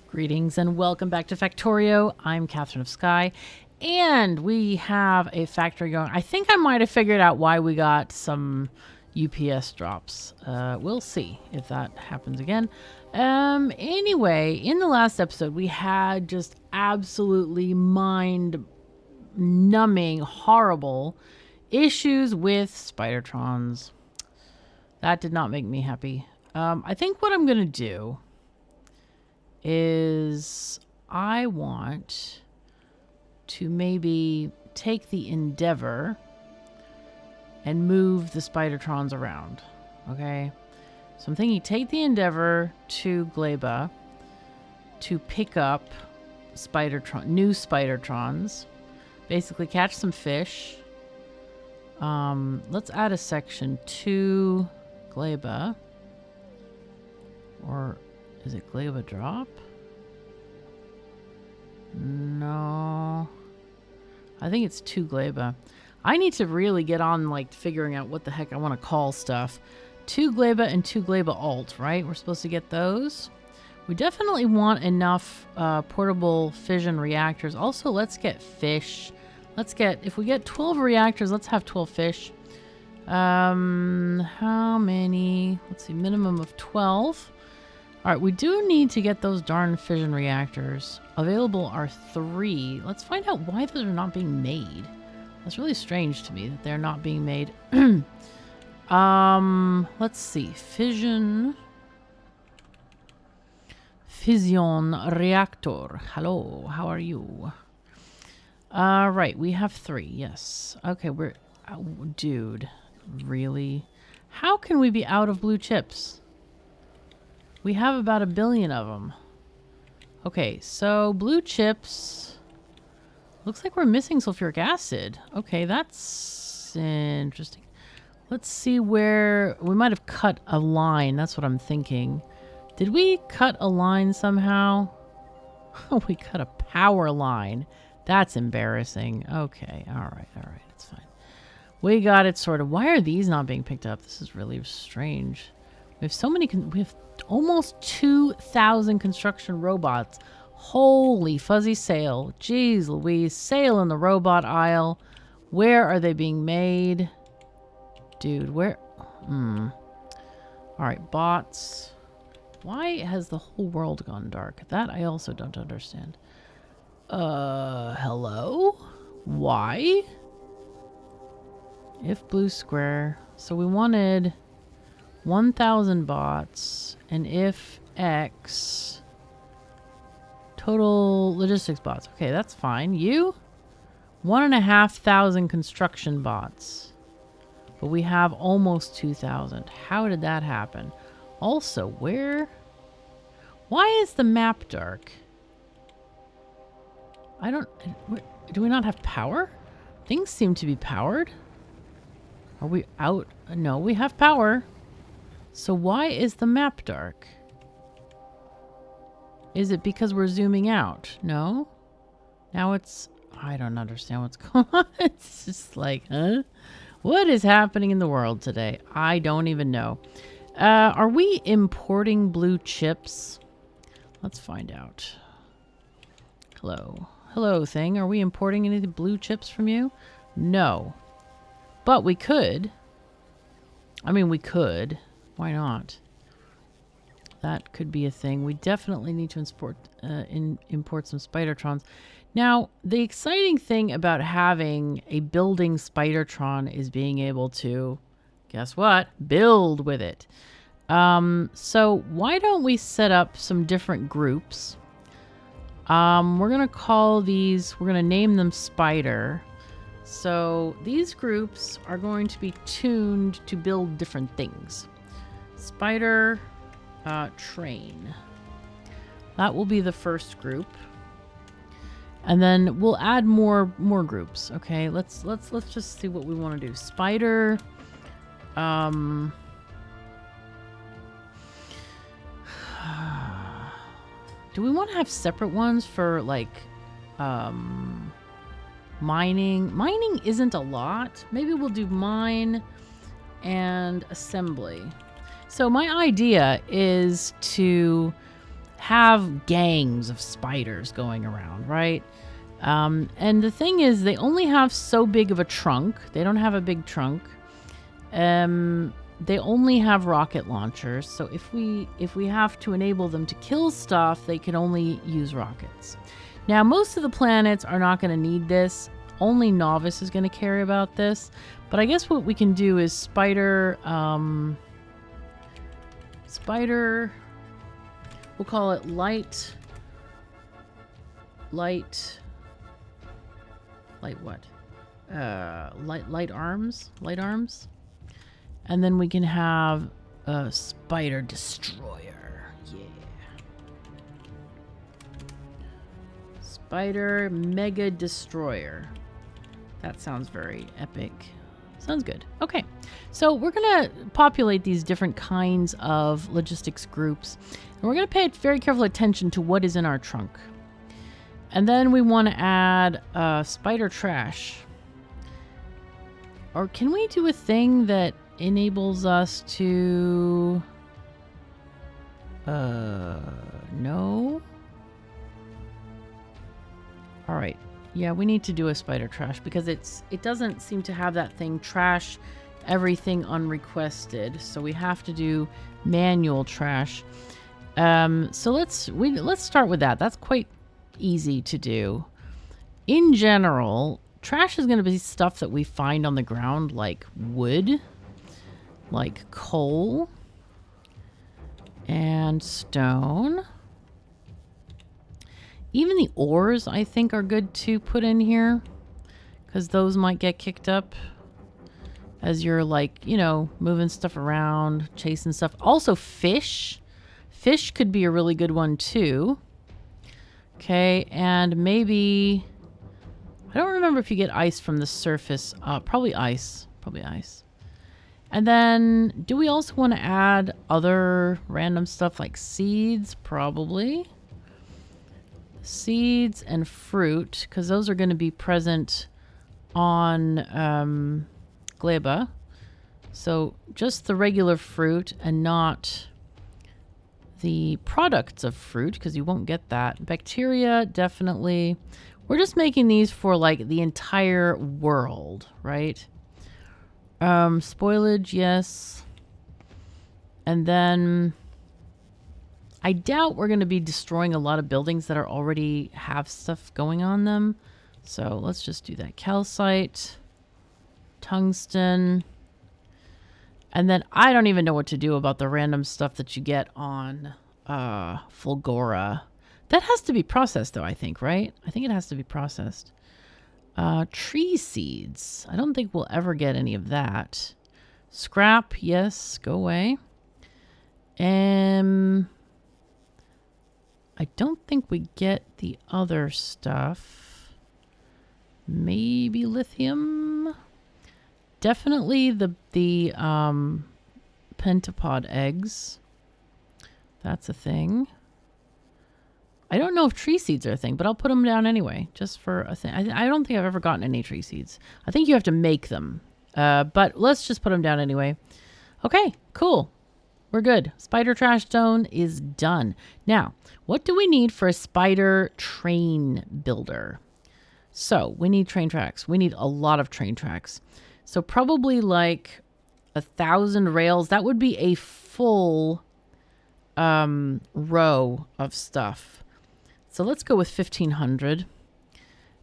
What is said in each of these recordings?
Greetings and welcome back to Factorio. I'm KatherineOfSky, and we have a factory going. I think I might have figured out why we got some UPS drops. We'll see if that happens again. Anyway, in the last episode, we had just absolutely mind-numbing, horrible issues with Spidertrons. That did not make me happy. I think what I'm going to do is I want to maybe take the Endeavor and move the Spidertrons around. Okay? So I'm thinking take the Endeavor to Gleba to pick up new Spidertrons. Basically catch some fish. Let's add a section to Gleba. Or is it Gleba drop? No. I think it's to Gleba. I need to really get on like figuring out what the heck I want to call stuff. To Gleba and to Gleba alt, right? We're supposed to get those. We definitely want enough portable fission reactors. Also, let's get fish. If we get 12 reactors, let's have 12 fish. How many? Let's see, minimum of 12. All right, we do need to get those darn fission reactors. Available are 3. Let's find out why those are not being made. That's really strange to me that they're not being made. Let's see. Fission reactor. Hello, how are you? Right, we have 3. Yes. Okay, dude, really? How can we be out of blue chips? We have about 1 billion of them. Okay, so blue chips. Looks like we're missing sulfuric acid. Okay, that's interesting. Let's see where... We might have cut a line. That's what I'm thinking. Did we cut a line somehow? Oh, we cut a power line. That's embarrassing. Okay, alright, it's fine. We got it sorted. Why are these not being picked up? This is really strange. We have so many... We have almost 2,000 construction robots. Holy fuzzy sail. Jeez Louise. Sail in the robot aisle. Where are they being made? Dude, where... Alright, bots. Why has the whole world gone dark? That I also don't understand. Hello? Why? If blue square. So we wanted 1,000 bots, and if X total logistics bots. Okay, that's fine. You 1,500 construction bots, but we have almost 2,000. How did that happen? Also, why is the map dark? Do we not have power? Things seem to be powered. Are we out? No, we have power. So why is the map dark? Is it because we're zooming out? No? Now it's... I don't understand what's going on. It's just like, huh? What is happening in the world today? I don't even know. Are we importing blue chips? Let's find out. Hello. Hello, thing. Are we importing any blue chips from you? No. But we could. I mean, we could. Why not? That could be a thing. We definitely need to import some Spidertrons. Now, the exciting thing about having a building Spidertron is being able to, guess what? Build with it. So why don't we set up some different groups? We're going to call these, we're going to name them Spider. So these groups are going to be tuned to build different things. Spider train. That will be the first group. And then we'll add more groups. Okay, let's just see what we want to do. Spider do we want to have separate ones for like mining? Mining isn't a lot. Maybe we'll do mine and assembly. So my idea is to have gangs of spiders going around, right? And the thing is, they only have so big of a trunk. They don't have a big trunk. They only have rocket launchers. So if we have to enable them to kill stuff, they can only use rockets. Now, most of the planets are not going to need this. Only Novice is going to care about this. But I guess what we can do is Spider... We'll call it light what? Light arms? Light arms? And then we can have a Spider Destroyer. Yeah. Spider Mega Destroyer. That sounds very epic. Sounds good. Okay. So we're going to populate these different kinds of logistics groups. And we're going to pay very careful attention to what is in our trunk. And then we want to add spider trash. Or can we do a thing that enables us to... no? All right. Yeah, we need to do a spider trash because it doesn't seem to have that thing trash everything unrequested. So we have to do manual trash. So let's start with that. That's quite easy to do. In general, trash is going to be stuff that we find on the ground, like wood, like coal, and stone. Even the ores, I think, are good to put in here because those might get kicked up as you're, like, you know, moving stuff around, chasing stuff. Also, fish. Fish could be a really good one, too. Okay, and maybe... I don't remember if you get ice from the surface. Probably ice. Probably ice. And then, do we also want to add other random stuff like seeds? Probably. Seeds and fruit, because those are going to be present on Gleba. So just the regular fruit and not the products of fruit, because you won't get that. Bacteria, definitely. We're just making these for like the entire world, right? Spoilage, yes. And then I doubt we're going to be destroying a lot of buildings that are already have stuff going on them. So let's just do that. Calcite, tungsten. And then I don't even know what to do about the random stuff that you get on Fulgora. That has to be processed though, I think, right? I think it has to be processed. Tree seeds. I don't think we'll ever get any of that. Scrap, yes, go away. I don't think we get the other stuff. Maybe lithium. Definitely the pentapod eggs. That's a thing. I don't know if tree seeds are a thing, but I'll put them down anyway, just for a thing. I don't think I've ever gotten any tree seeds. I think you have to make them. But let's just put them down anyway. Okay, cool. We're good. Spider trash zone is done. Now, what do we need for a spider train builder? So we need train tracks. We need a lot of train tracks. So probably like 1,000 rails. That would be a full row of stuff. So let's go with 1,500.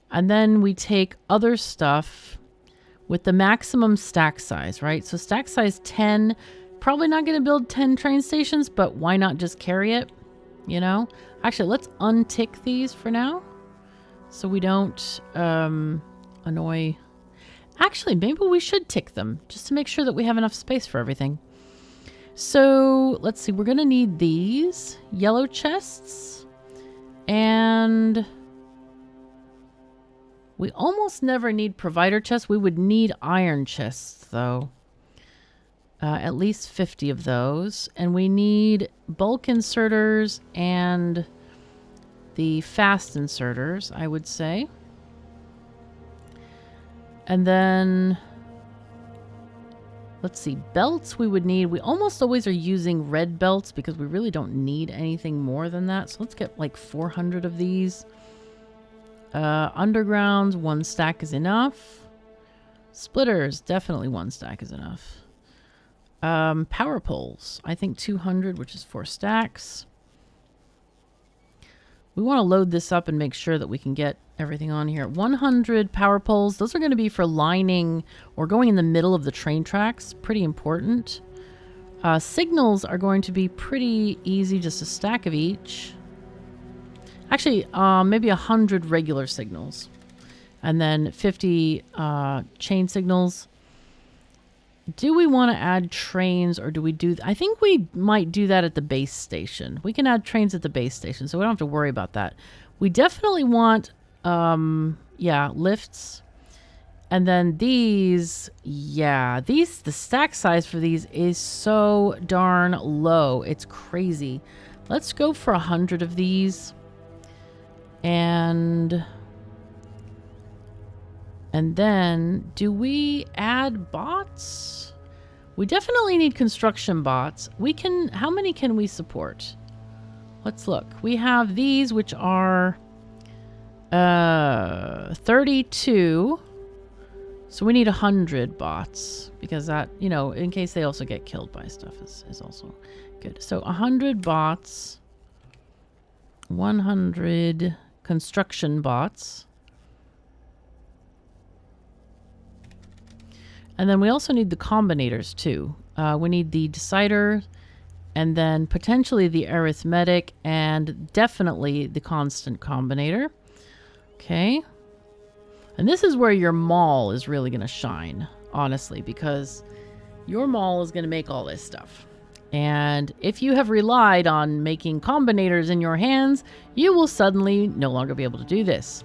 And then we take other stuff with the maximum stack size, right? So stack size 10. Probably not going to build 10 train stations, but why not just carry it? You know? Actually, let's untick these for now so we don't annoy. Actually, maybe we should tick them just to make sure that we have enough space for everything. So let's see. We're going to need these yellow chests, and we almost never need provider chests. We would need iron chests, though. At least 50 of those. And we need bulk inserters and the fast inserters, I would say. And then Let's see, belts we would need. We almost always are using red belts because we really don't need anything more than that. So let's get like 400 of these. Undergrounds, 1 stack is enough. Splitters, definitely 1 stack is enough. Power poles, I think 200, which is 4 stacks. We want to load this up and make sure that we can get everything on here. 100 power poles. Those are going to be for lining or going in the middle of the train tracks. Pretty important. Signals are going to be pretty easy, just a stack of each. Actually, maybe 100 regular signals. And then 50 chain signals. Do we want to add trains or do we do... I think we might do that at the base station. We can add trains at the base station, so we don't have to worry about that. We definitely want, yeah, lifts. And then these, yeah, the stack size for these is so darn low. It's crazy. Let's go for 100 of these. And then, do we add bots? We definitely need construction bots. We can, how many can we support? Let's look. We have these, which are 32. So we need 100 bots because that, you know, in case they also get killed by stuff is also good. So 100 bots, 100 construction bots. And then we also need the combinators too. We need the decider and then potentially the arithmetic and definitely the constant combinator. Okay. And this is where your mall is really going to shine, honestly, because your mall is going to make all this stuff. And if you have relied on making combinators in your hands, you will suddenly no longer be able to do this.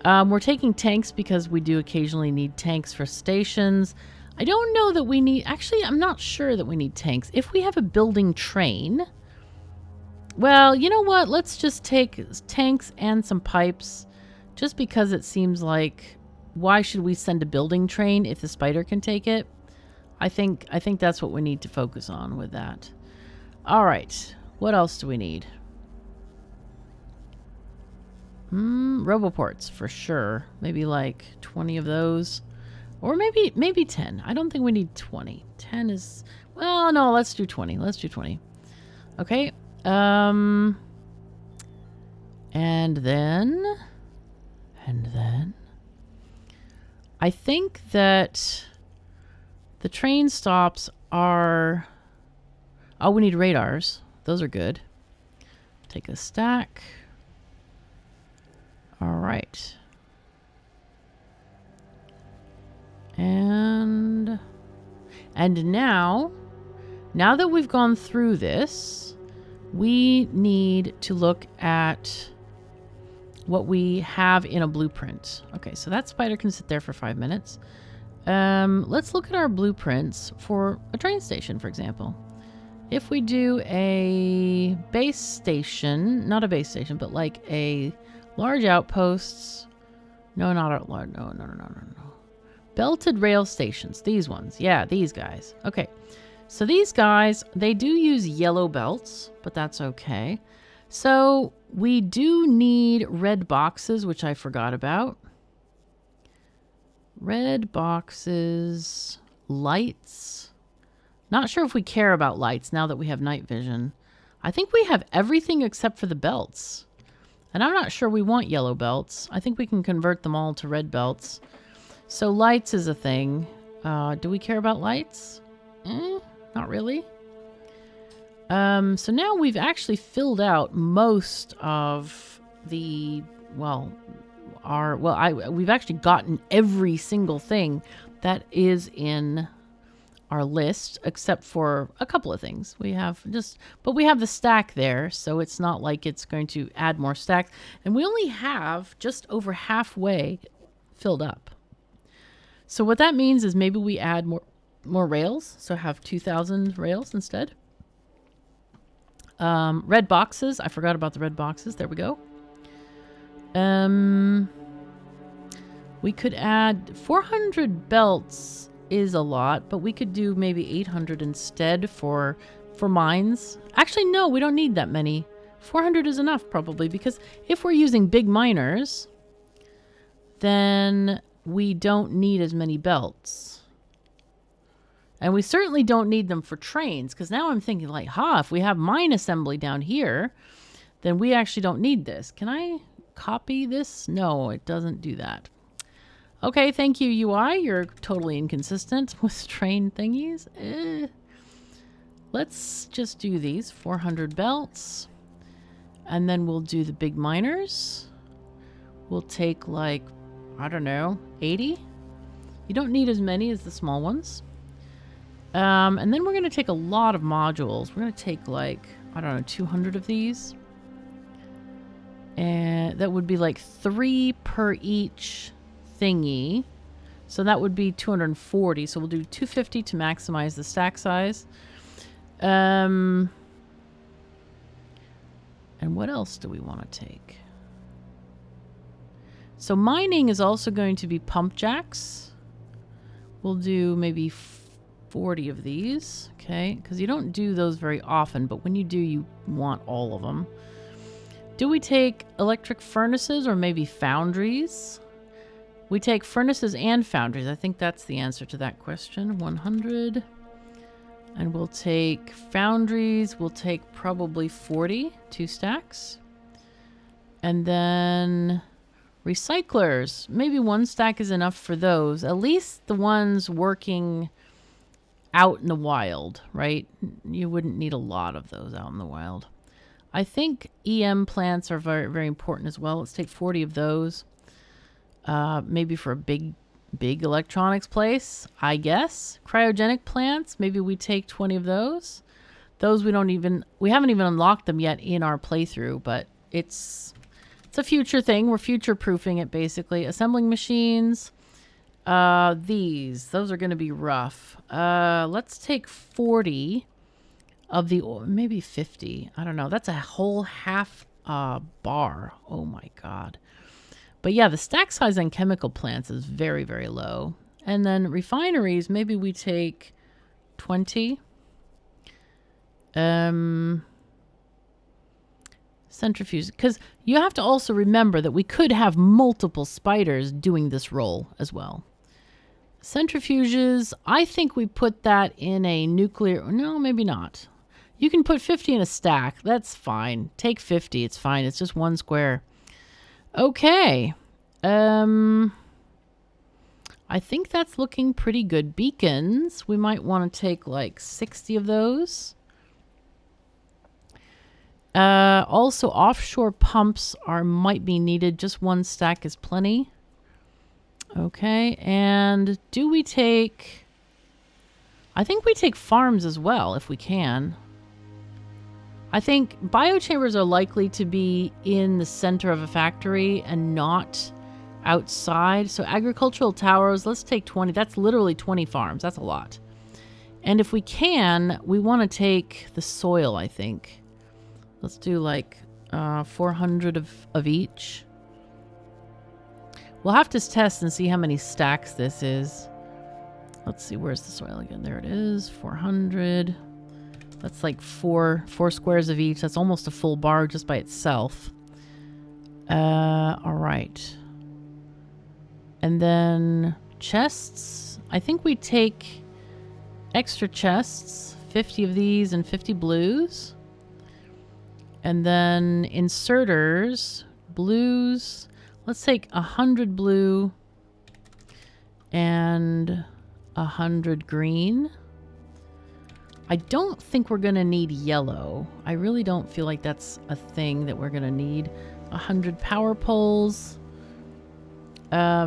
We're taking tanks because we do occasionally need tanks for stations. I don't know that we need... Actually, I'm not sure that we need tanks. If we have a building train... Well, you know what? Let's just take tanks and some pipes. Just because it seems like... Why should we send a building train if the spider can take it? I think that's what we need to focus on with that. All right. What else do we need? Roboports for sure. Maybe like 20 of those. Or maybe 10. I don't think we need 20. 10 is... Well, no, let's do 20. Let's do 20. Okay. And then... I think that the train stops are... Oh, we need radars. Those are good. Take a stack. All right. And now that we've gone through this, we need to look at what we have in a blueprint. Okay, so that spider can sit there for 5 minutes. Let's look at our blueprints for a train station, for example. If we do a base station, not a base station, but like a large outposts. No, not a large. No. Belted rail stations. These ones. Yeah, these guys. Okay. So these guys, they do use yellow belts, but that's okay. So we do need red boxes, which I forgot about. Red boxes, lights. Not sure if we care about lights now that we have night vision. I think we have everything except for the belts. And I'm not sure we want yellow belts. I think we can convert them all to red belts. So lights is a thing. Do we care about lights? Not really. So now we've actually filled out most of the, we've actually gotten every single thing that is in our list, except for a couple of things. But we have the stack there, so it's not like it's going to add more stacks. And we only have just over halfway filled up. So what that means is maybe we add more rails, so have 2,000 rails instead. Red boxes. I forgot about the red boxes. There we go. We could add 400 belts is a lot, but we could do maybe 800 instead for mines. Actually, no, we don't need that many. 400 is enough probably, because if we're using big miners, then we don't need as many belts. And we certainly don't need them for trains, because now I'm thinking like, if we have mine assembly down here, then we actually don't need this. Can I copy this? No, it doesn't do that. Okay, thank you, UI. You're totally inconsistent with train thingies. Let's just do these 400 belts. And then we'll do the big miners. We'll take like, I don't know, 80. You don't need as many as the small ones. And then we're going to take a lot of modules. We're going to take like, I don't know, 200 of these. And that would be like 3 per each thingy. So that would be 240. So we'll do 250 to maximize the stack size. And what else do we want to take? So mining is also going to be pump jacks. We'll do maybe 40 of these, okay? Because you don't do those very often, but when you do, you want all of them. Do we take electric furnaces or maybe foundries? We take furnaces and foundries. I think that's the answer to that question. 100. And we'll take foundries. We'll take probably 40, 2 stacks. And then recyclers. Maybe 1 stack is enough for those. At least the ones working out in the wild, right? You wouldn't need a lot of those out in the wild. I think EM plants are very, very important as well. Let's take 40 of those. Maybe for a big electronics place, I guess. Cryogenic plants, maybe we take 20 of those. Those we haven't even unlocked them yet in our playthrough, but it's a future thing. We're future proofing it basically. Assembling machines. Those are going to be rough. Let's take 40 of the, maybe 50. I don't know. That's a whole half bar. Oh my God. But yeah, the stack size on chemical plants is very, very low. And then refineries, maybe we take 20. Centrifuge, because you have to also remember that we could have multiple spiders doing this role as well. Centrifuges, I think we put that in a nuclear, no, maybe not. You can put 50 in a stack. That's fine. Take 50. It's fine. It's just 1 square. Okay. I think that's looking pretty good. Beacons, we might want to take like 60 of those. Also, offshore pumps might be needed. Just 1 stack is plenty. Okay, and do we take... I think we take farms as well, if we can. I think biochambers are likely to be in the center of a factory and not outside. So agricultural towers, let's take 20. That's literally 20 farms. That's a lot. And if we can, we want to take the soil, I think. Let's do like 400 of each. We'll have to test and see how many stacks this is. Let's see, where's the soil again? There it is, 400. That's like four squares of each. That's almost a full bar just by itself. All right. And then chests. I think we take extra chests, 50 of these and 50 blues. And then inserters, blues. Let's take 100 blue and 100 green. I don't think we're going to need yellow. I really don't feel like that's a thing that we're going to need. 100 power poles. I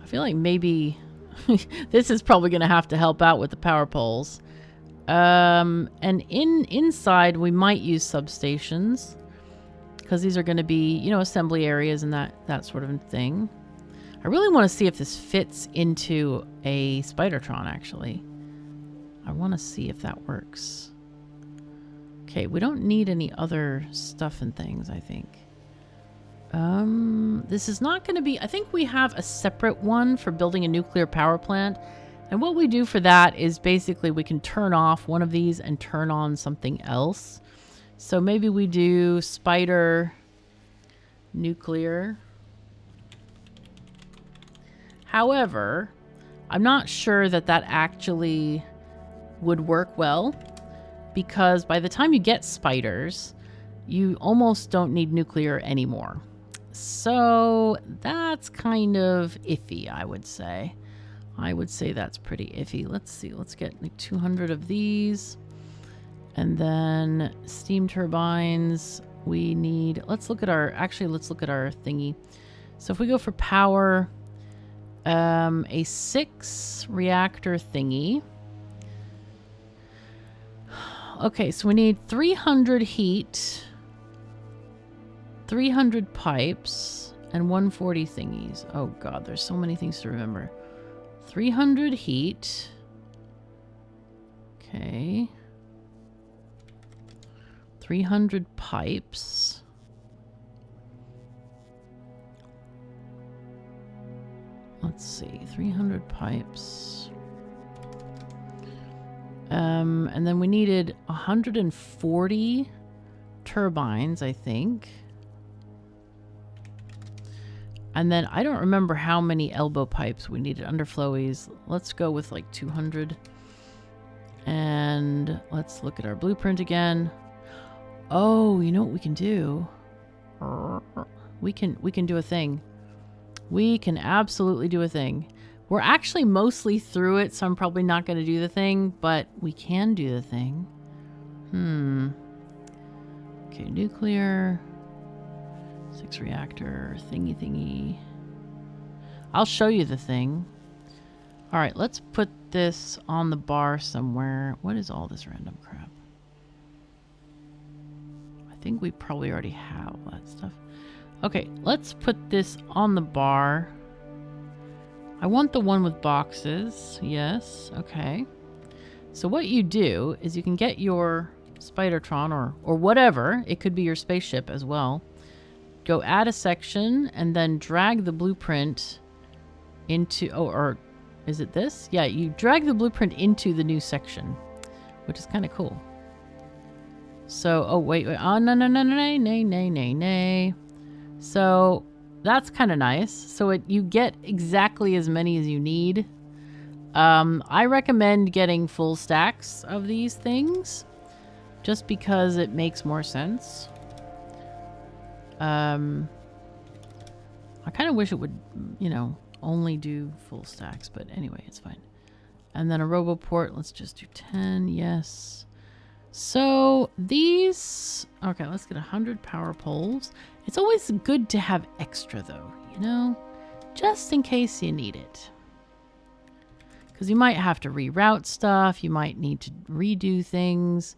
feel like maybe this is probably going to have to help out with the power poles. And inside we might use substations because these are going to be, you know, assembly areas and that sort of thing. I really want to see if this fits into a Spidertron, actually. I want to see if that works. Okay, we don't need any other stuff and things, I think. This is not going to be... I think we have a separate one for building a nuclear power plant. And what we do for that is basically we can turn off one of these and turn on something else. So maybe we do Spider Nuclear. However, I'm not sure that that actually would work well, because by the time you get spiders, you almost don't need nuclear anymore. So that's kind of iffy, I would say. I would say that's pretty iffy. Let's see. Let's get like 200 of these. And then steam turbines. We need... Let's look at our... Actually, let's look at our thingy. So if we go for power... a 6 reactor thingy. Okay, so we need 300 heat, 300 pipes, and 140 thingies. Oh god, there's so many things to remember. 300 heat. Okay. 300 pipes. Let's see, 300 pipes. And then we needed 140 turbines, I think. And then I don't remember how many elbow pipes we needed, underflowies. Let's go with like 200. And let's look at our blueprint again. Oh, you know what we can do? We can do a thing. We can absolutely do a thing. We're actually mostly through it, so I'm probably not going to do the thing, but we can do the thing. Okay, nuclear. 6 reactor. Thingy. I'll show you the thing. Alright, let's put this on the bar somewhere. What is all this random crap? I think we probably already have all that stuff. Okay, let's put this on the bar. I want the one with boxes. Yes, okay. So what you do is you can get your Spidertron or whatever. It could be your spaceship as well. Go add a section and then drag the blueprint into... Oh, or is it this? Yeah, you drag the blueprint into the new section, which is kind of cool. So, oh, wait. Oh, nay. So... That's kind of nice. So you get exactly as many as you need. I recommend getting full stacks of these things just because it makes more sense. I kind of wish it would, you know, only do full stacks, but anyway, it's fine. And then a RoboPort, let's just do 10, yes. So these, okay, let's get 100 power poles. It's always good to have extra though, you know, just in case you need it. Because you might have to reroute stuff, you might need to redo things.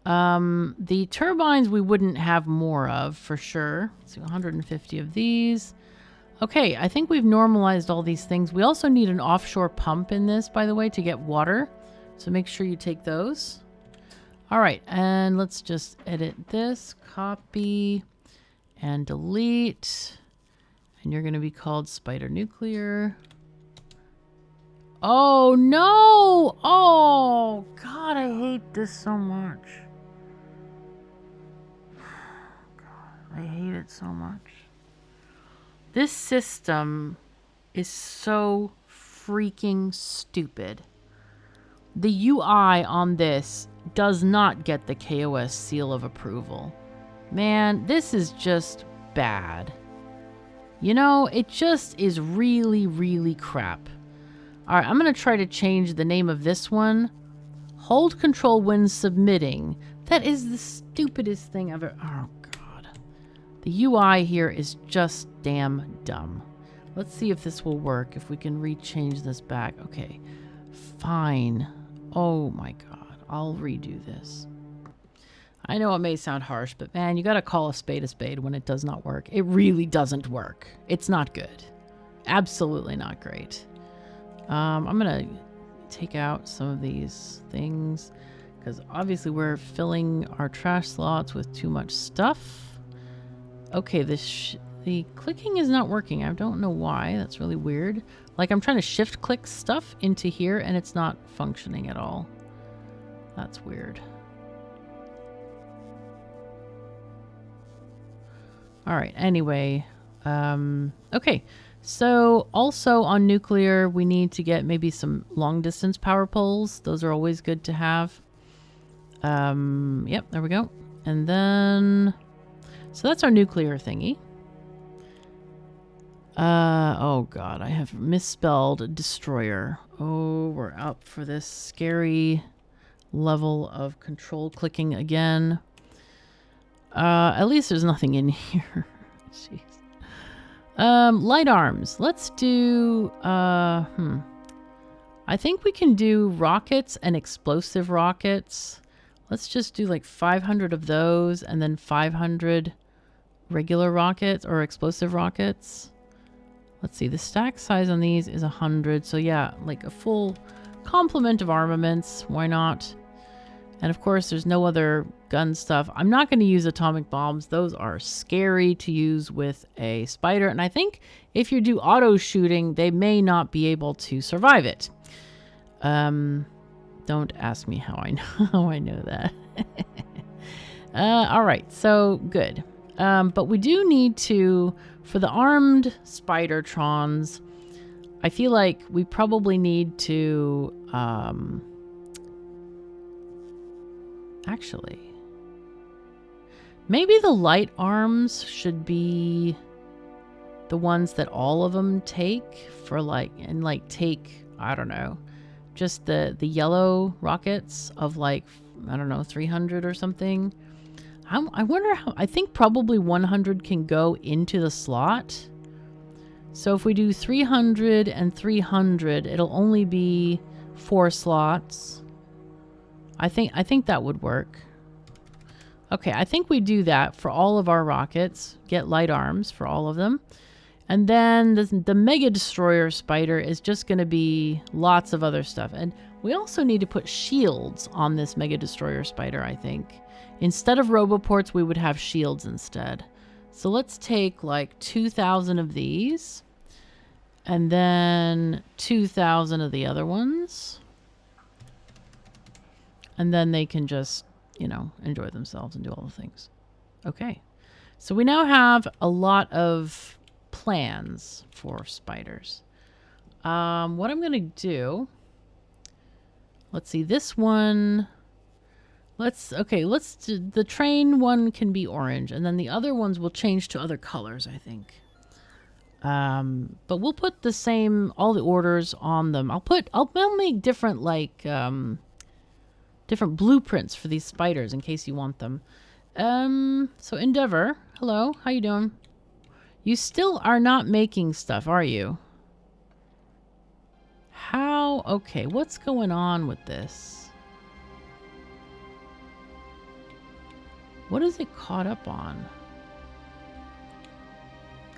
The turbines we wouldn't have more of for sure. So 150 of these. Okay, I think we've normalized all these things. We also need an offshore pump in this, by the way, to get water. So make sure you take those. All right, and let's just edit this, copy, and delete. And you're going to be called Spider Nuclear. Oh, no! Oh, God, I hate this so much. God, I hate it so much. This system is so freaking stupid. The UI on this does not get the KOS seal of approval. Man, this is just bad. You know, it just is really, really crap. Alright, I'm going to try to change the name of this one. Hold control when submitting. That is the stupidest thing I've ever... Oh, God. The UI here is just damn dumb. Let's see if this will work, if we can rechange this back. Okay, fine. Oh, my God. I'll redo this. I know it may sound harsh, but man, you gotta call a spade when it does not work. It really doesn't work. It's not good. Absolutely not great. I'm gonna take out some of these things because obviously we're filling our trash slots with too much stuff. Okay, the clicking is not working. I don't know why. That's really weird. Like I'm trying to shift click stuff into here and it's not functioning at all. That's weird. All right, anyway. Okay, so also on nuclear, we need to get maybe some long distance power poles. Those are always good to have. Yep, there we go. And then, so that's our nuclear thingy. Oh God, I have misspelled destroyer. Oh, we're up for this scary level of control clicking again. At least there's nothing in here. Jeez. Light arms. Let's do, I think we can do rockets and explosive rockets. Let's just do like 500 of those and then 500 regular rockets or explosive rockets. Let's see, the stack size on these is 100. So yeah, like a full complement of armaments. Why not? And of course, there's no other gun stuff. I'm not going to use atomic bombs. Those are scary to use with a spider. And I think if you do auto shooting, they may not be able to survive it. Don't ask me how I know, how I know that. All right, so good. But we do need to, for the armed Spidertrons, I feel like we probably need to, actually, maybe the light arms should be the ones that all of them take for like, and like take, I don't know, just the yellow rockets of like, I don't know, 300 or something. I wonder how, I think probably 100 can go into the slot. So if we do 300 and 300, it'll only be 4 slots. I think that would work. Okay, I think we do that for all of our rockets. Get light arms for all of them. And then the Mega Destroyer Spider is just going to be lots of other stuff. And we also need to put shields on this Mega Destroyer Spider, I think. Instead of Roboports, we would have shields instead. So let's take like 2,000 of these. And then 2,000 of the other ones. And then they can just, you know, enjoy themselves and do all the things. Okay. So we now have a lot of plans for spiders. What I'm going to do, let's see, this one, the train one can be orange, and then the other ones will change to other colors, I think. But we'll put the same, all the orders on them. I'll make different, like, different blueprints for these spiders in case you want them. So Endeavor, hello, how you doing? You still are not making stuff, are you? How? Okay, what's going on with this? What is it caught up on?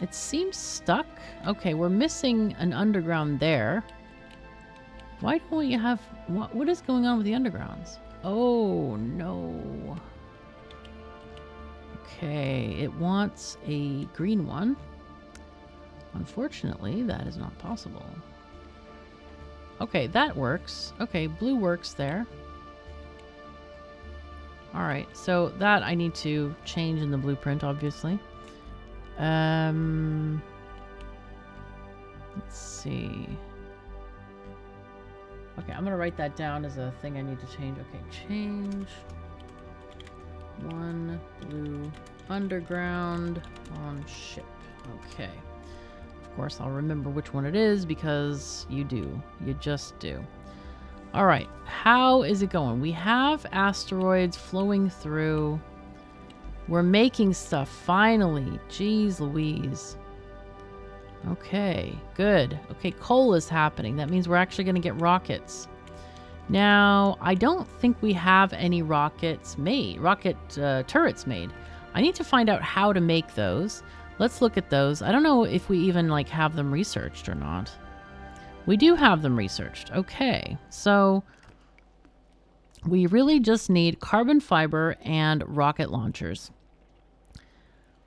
It seems stuck. Okay, we're missing an underground there. Why don't we have... What is going on with the undergrounds? Oh, no. Okay, it wants a green one. Unfortunately, that is not possible. Okay, that works. Okay, blue works there. Alright, so that I need to change in the blueprint, obviously. Let's see. Okay, I'm going to write that down as a thing I need to change. Okay, change 1 blue underground on ship. Okay. Of course, I'll remember which one it is because you do. You just do. All right. How is it going? We have asteroids flowing through. We're making stuff finally. Jeez Louise. Okay, good. Okay, coal is happening. That means we're actually going to get rockets. Now, I don't think we have any rockets made, turrets made. I need to find out how to make those. Let's look at those. I don't know if we even like have them researched or not. We do have them researched. Okay, so we really just need carbon fiber and rocket launchers.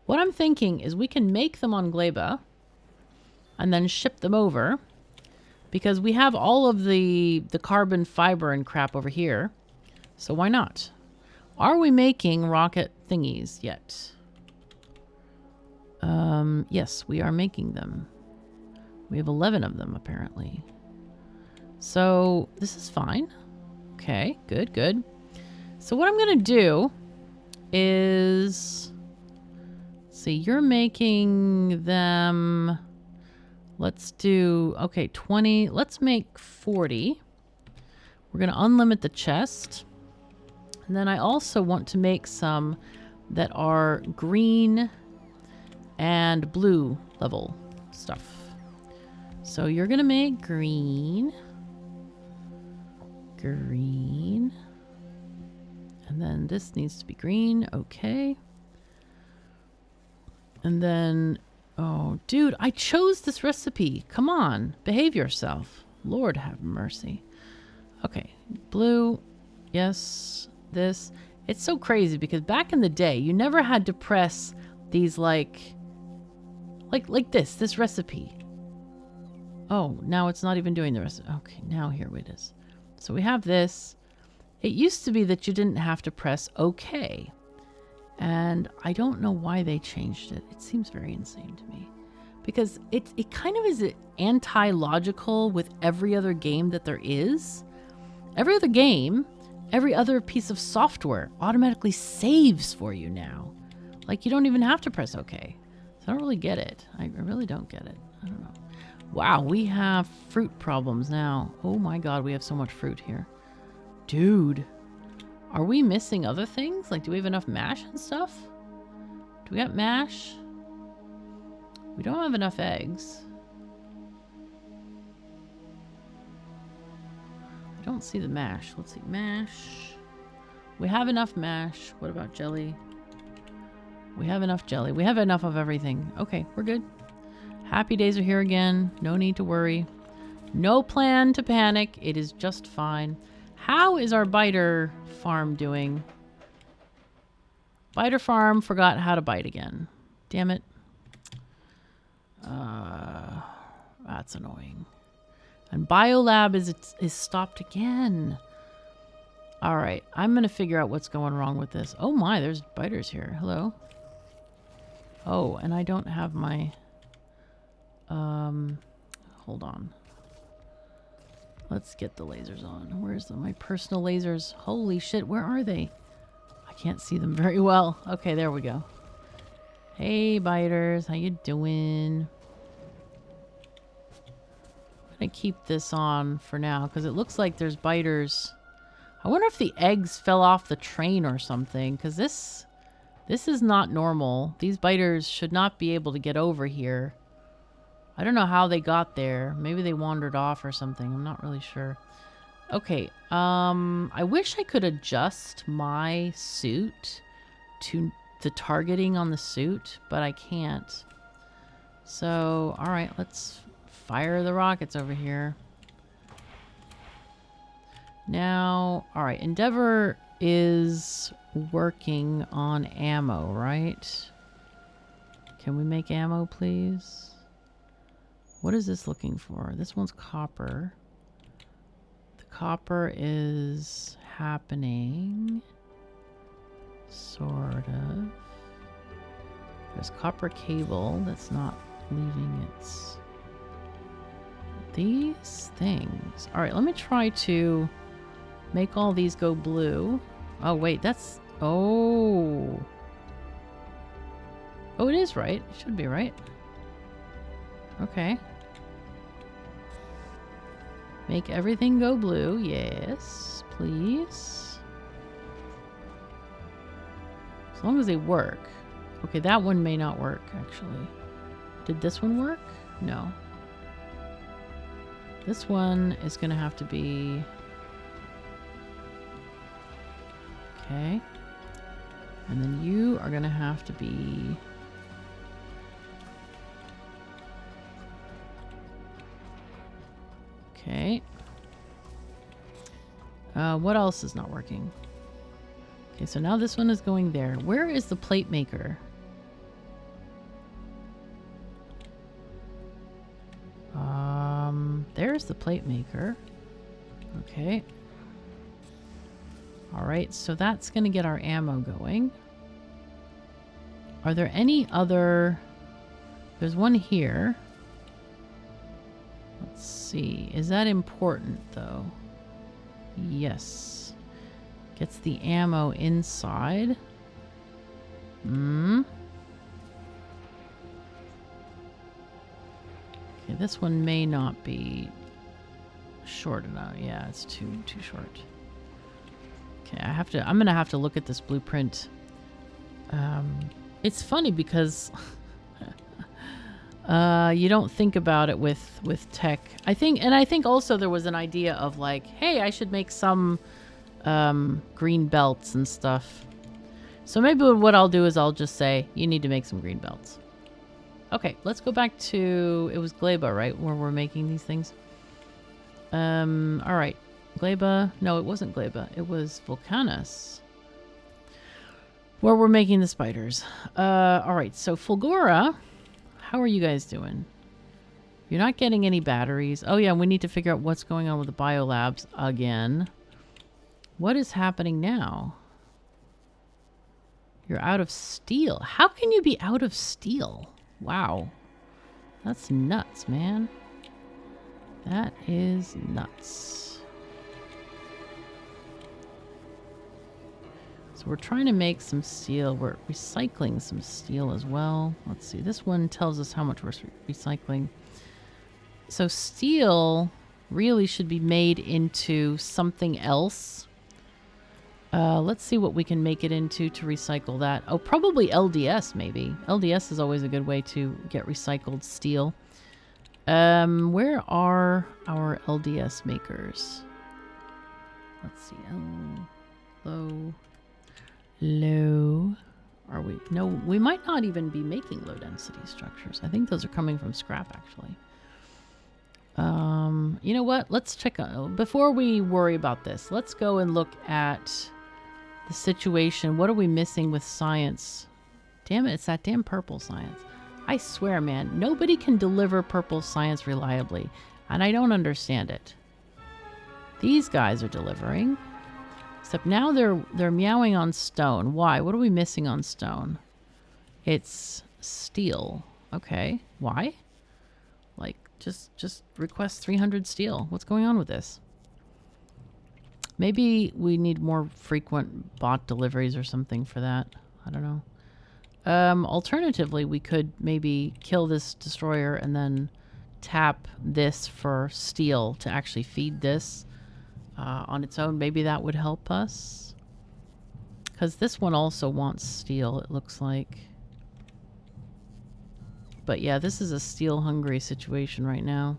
What I'm thinking is we can make them on Gleba and then ship them over because we have all of the carbon fiber and crap over here. So why not? Are we making rocket thingies yet? Yes, we are making them. We have 11 of them apparently. So this is fine. Okay, good, good. So what I'm going to do is, see, you're making them, let's do, okay, 20, let's make 40. We're going to unlimit the chest. And then I also want to make some that are green and blue level stuff. So you're going to make green. Green. And then this needs to be green. Okay. And then, oh, dude, I chose this recipe. Come on, behave yourself. Lord have mercy. Okay, blue. Yes, this. It's so crazy because back in the day, you never had to press these like this recipe. Oh, now it's not even doing the recipe. Okay, now here it is. So we have this. It used to be that you didn't have to press OK. And I don't know why they changed it. It seems very insane to me. Because it kind of is anti-logical with every other game that there is. Every other game, every other piece of software automatically saves for you now. Like you don't even have to press OK. So I don't really get it. I really don't get it. I don't know. Wow, we have fruit problems now. Oh my god, we have so much fruit here. Dude, are we missing other things? Like, do we have enough mash and stuff? Do we have mash? We don't have enough eggs. I don't see the mash. Let's see, mash. We have enough mash. What about jelly? We have enough jelly. We have enough of everything. Okay, we're good. Happy days are here again. No need to worry. No plan to panic. It is just fine. How is our biter farm doing? Biter farm forgot how to bite again. Damn it. That's annoying. And biolab is stopped again. All right, I'm going to figure out what's going wrong with this. Oh my, there's biters here. Hello. Oh, and I don't have my... hold on. Let's get the lasers on. Where's my personal lasers? Holy shit, where are they? I can't see them very well. Okay, there we go. Hey, biters, how you doing? I'm gonna keep this on for now because it looks like there's biters. I wonder if the eggs fell off the train or something, because this is not normal. These biters should not be able to get over here. I don't know how they got there. Maybe they wandered off or something. I'm not really sure. Okay. I wish I could adjust my suit to the targeting on the suit, but I can't. So, all right, let's fire the rockets over here. Now, all right, Endeavor is working on ammo, right? Can we make ammo, please? What is this looking for? This one's copper. The copper is happening. Sort of. There's copper cable that's not leaving its... These things. All right, let me try to make all these go blue. Oh, wait, that's... Oh. Oh, it is right. It should be right. Okay. Make everything go blue. Yes, please. As long as they work. Okay, that one may not work, actually. Did this one work? No. This one is going to have to be... Okay. And then you are going to have to be... Okay. What else is not working? Okay, so now this one is going there. Where is the plate maker? There's the plate maker. Okay. All right, so that's going to get our ammo going. Are there any other... There's one here. Let's see. Is that important, though? Yes. Gets the ammo inside. Okay, this one may not be short enough. Yeah, it's too short. Okay, I'm gonna have to look at this blueprint. It's funny because you don't think about it with tech. I think also there was an idea of like, hey, I should make some green belts and stuff. So maybe what I'll do is I'll just say, you need to make some green belts. Okay, let's go back to, it was Gleba, right? Where we're making these things. All right. Gleba, no, it wasn't Gleba. It was Vulcanus. Where we're making the spiders. All right, so Fulgora, how are you guys doing? You're not getting any batteries. Oh yeah, we need to figure out what's going on with the biolabs again. What is happening now? You're out of steel. How can you be out of steel? Wow. That's nuts, man. That is nuts. So we're trying to make some steel. We're recycling some steel as well. Let's see. This one tells us how much we're recycling. So steel really should be made into something else. Let's see what we can make it into to recycle that. Oh, probably LDS maybe. LDS is always a good way to get recycled steel. Where are our LDS makers? Let's see. Low. Are we? No, we might not even be making low density structures. I think those are coming from scrap actually. You know what? Let's check out, before we worry about this, let's go and look at the situation. What are we missing with science? Damn it, it's that damn purple science. I swear, man, nobody can deliver purple science reliably, and I don't understand it. These guys are delivering, except now they're meowing on stone. Why? What are we missing on stone? It's steel. Okay, why? Like, just request 300 steel. What's going on with this? Maybe we need more frequent bot deliveries or something for that. I don't know. Alternatively, we could maybe kill this destroyer and then tap this for steel to actually feed this on its own. Maybe that would help us. Because this one also wants steel, it looks like. But yeah, this is a steel-hungry situation right now.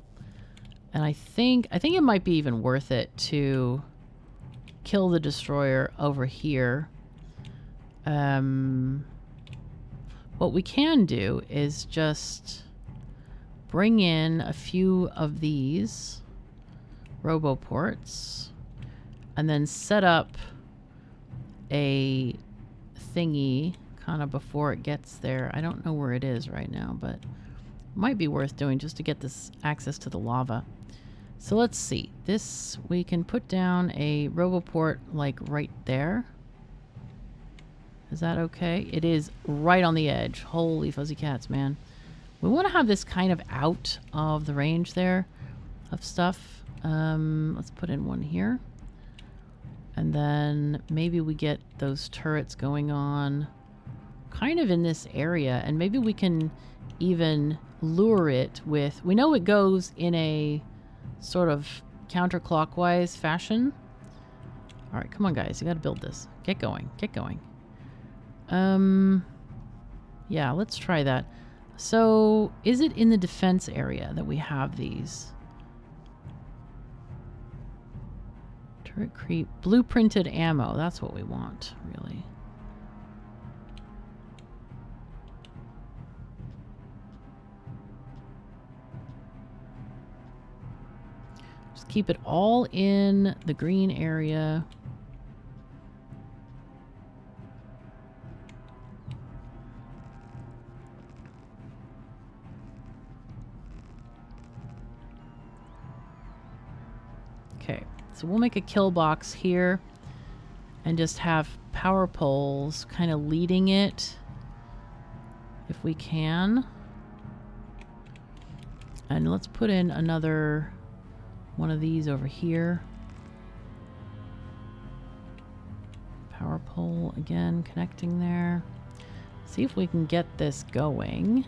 And I think it might be even worth it to kill the destroyer over here. What we can do is just bring in a few of these roboports and then set up a thingy kind of before it gets there. I don't know where it is right now, but it might be worth doing just to get this access to the lava. So let's see. This, we can put down a roboport like right there. Is that okay? It is right on the edge. Holy fuzzy cats, man. We want to have this kind of out of the range there of stuff. Let's put in one here. And then maybe we get those turrets going on kind of in this area. And maybe we can even lure it with... We know it goes in a sort of counterclockwise fashion. All right, come on, guys. You got to build this. Get going. Get going. Yeah, let's try that. So, is it in the defense area that we have these? Turret creep. Blueprinted ammo. That's what we want, really. Just keep it all in the green area. Okay, so we'll make a kill box here and just have power poles kind of leading it if we can. And let's put in another one of these over here. Power pole again, connecting there. See if we can get this going.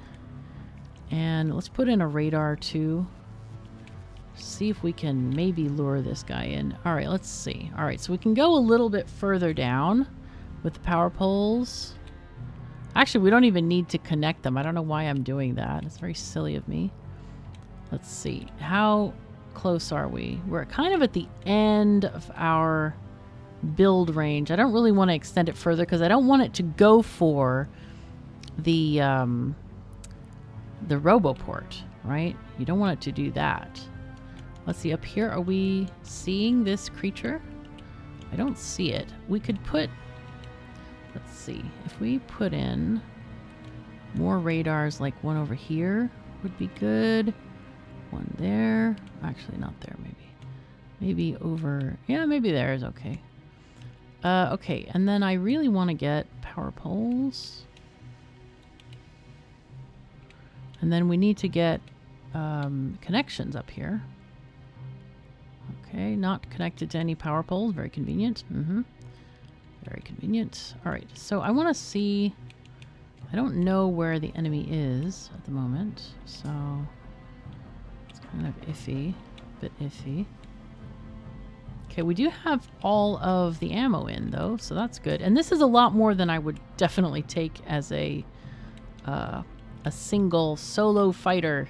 And let's put in a radar too. See if we can maybe lure this guy in. All right, let's see. All right, so we can go a little bit further down with the power poles. Actually, we don't even need to connect them. I don't know why I'm doing that. It's very silly of me. Let's see. How close are we? We're kind of at the end of our build range. I don't really want to extend it further because I don't want it to go for the RoboPort, right? You don't want it to do that. Let's see, up here, are we seeing this creature? I don't see it. We could put, let's see, if we put in more radars, like one over here would be good. One there. Actually, not there, maybe. Maybe over, yeah, maybe there is okay. Okay, and then I really want to get power poles. And then we need to get connections up here. Okay, not connected to any power poles. Very convenient. Very convenient. All right, so I want to see... I don't know where the enemy is at the moment, so it's kind of iffy. A bit iffy. Okay, we do have all of the ammo in, though, so that's good. And this is a lot more than I would definitely take as a single solo fighter.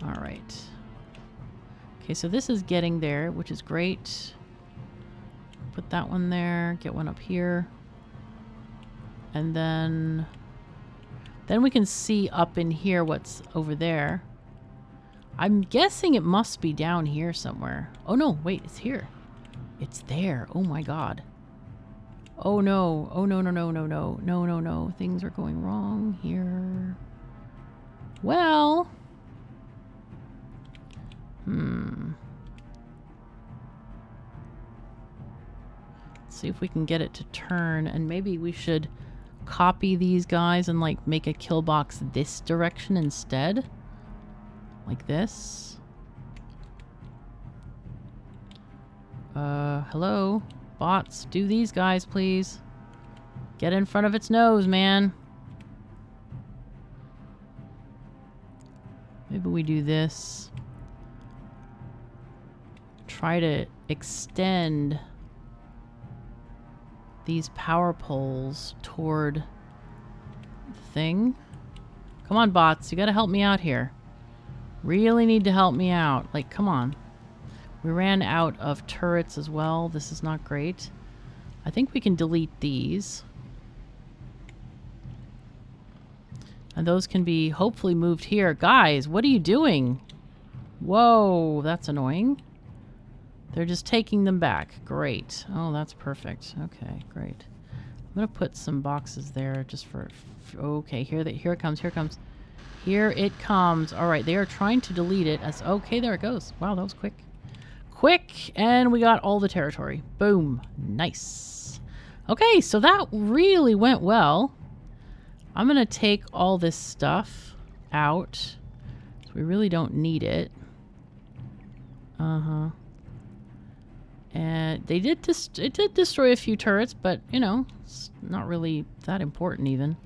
All right. Okay, so this is getting there, which is great. Put that one there, get one up here. And then we can see up in here what's over there. I'm guessing it must be down here somewhere. Oh no, wait, it's here. It's there. Oh my god. Oh no. Oh no, no, no, no, no. No, no, no. Things are going wrong here. Well. Let's see if we can get it to turn, and maybe we should copy these guys and like make a kill box this direction instead. Like this. Hello? Bots, do these guys, please. Get in front of its nose, man. Maybe we do this. Try to extend these power poles toward the thing. Come on, bots. You gotta help me out here. Really need to help me out. Like, come on. We ran out of turrets as well. This is not great. I think we can delete these. And those can be hopefully moved here. Guys, what are you doing? Whoa, that's annoying. They're just taking them back. Great. Oh, that's perfect. Okay, great. I'm going to put some boxes there just for okay, here it comes. Here it comes. Here it comes. All right, they are trying to delete it as okay, there it goes. Wow, that was quick. Quick, and we got all the territory. Boom. Nice. Okay, so that really went well. I'm going to take all this stuff out. So we really don't need it. Uh-huh. And it did destroy a few turrets, but, you know, it's not really that important even.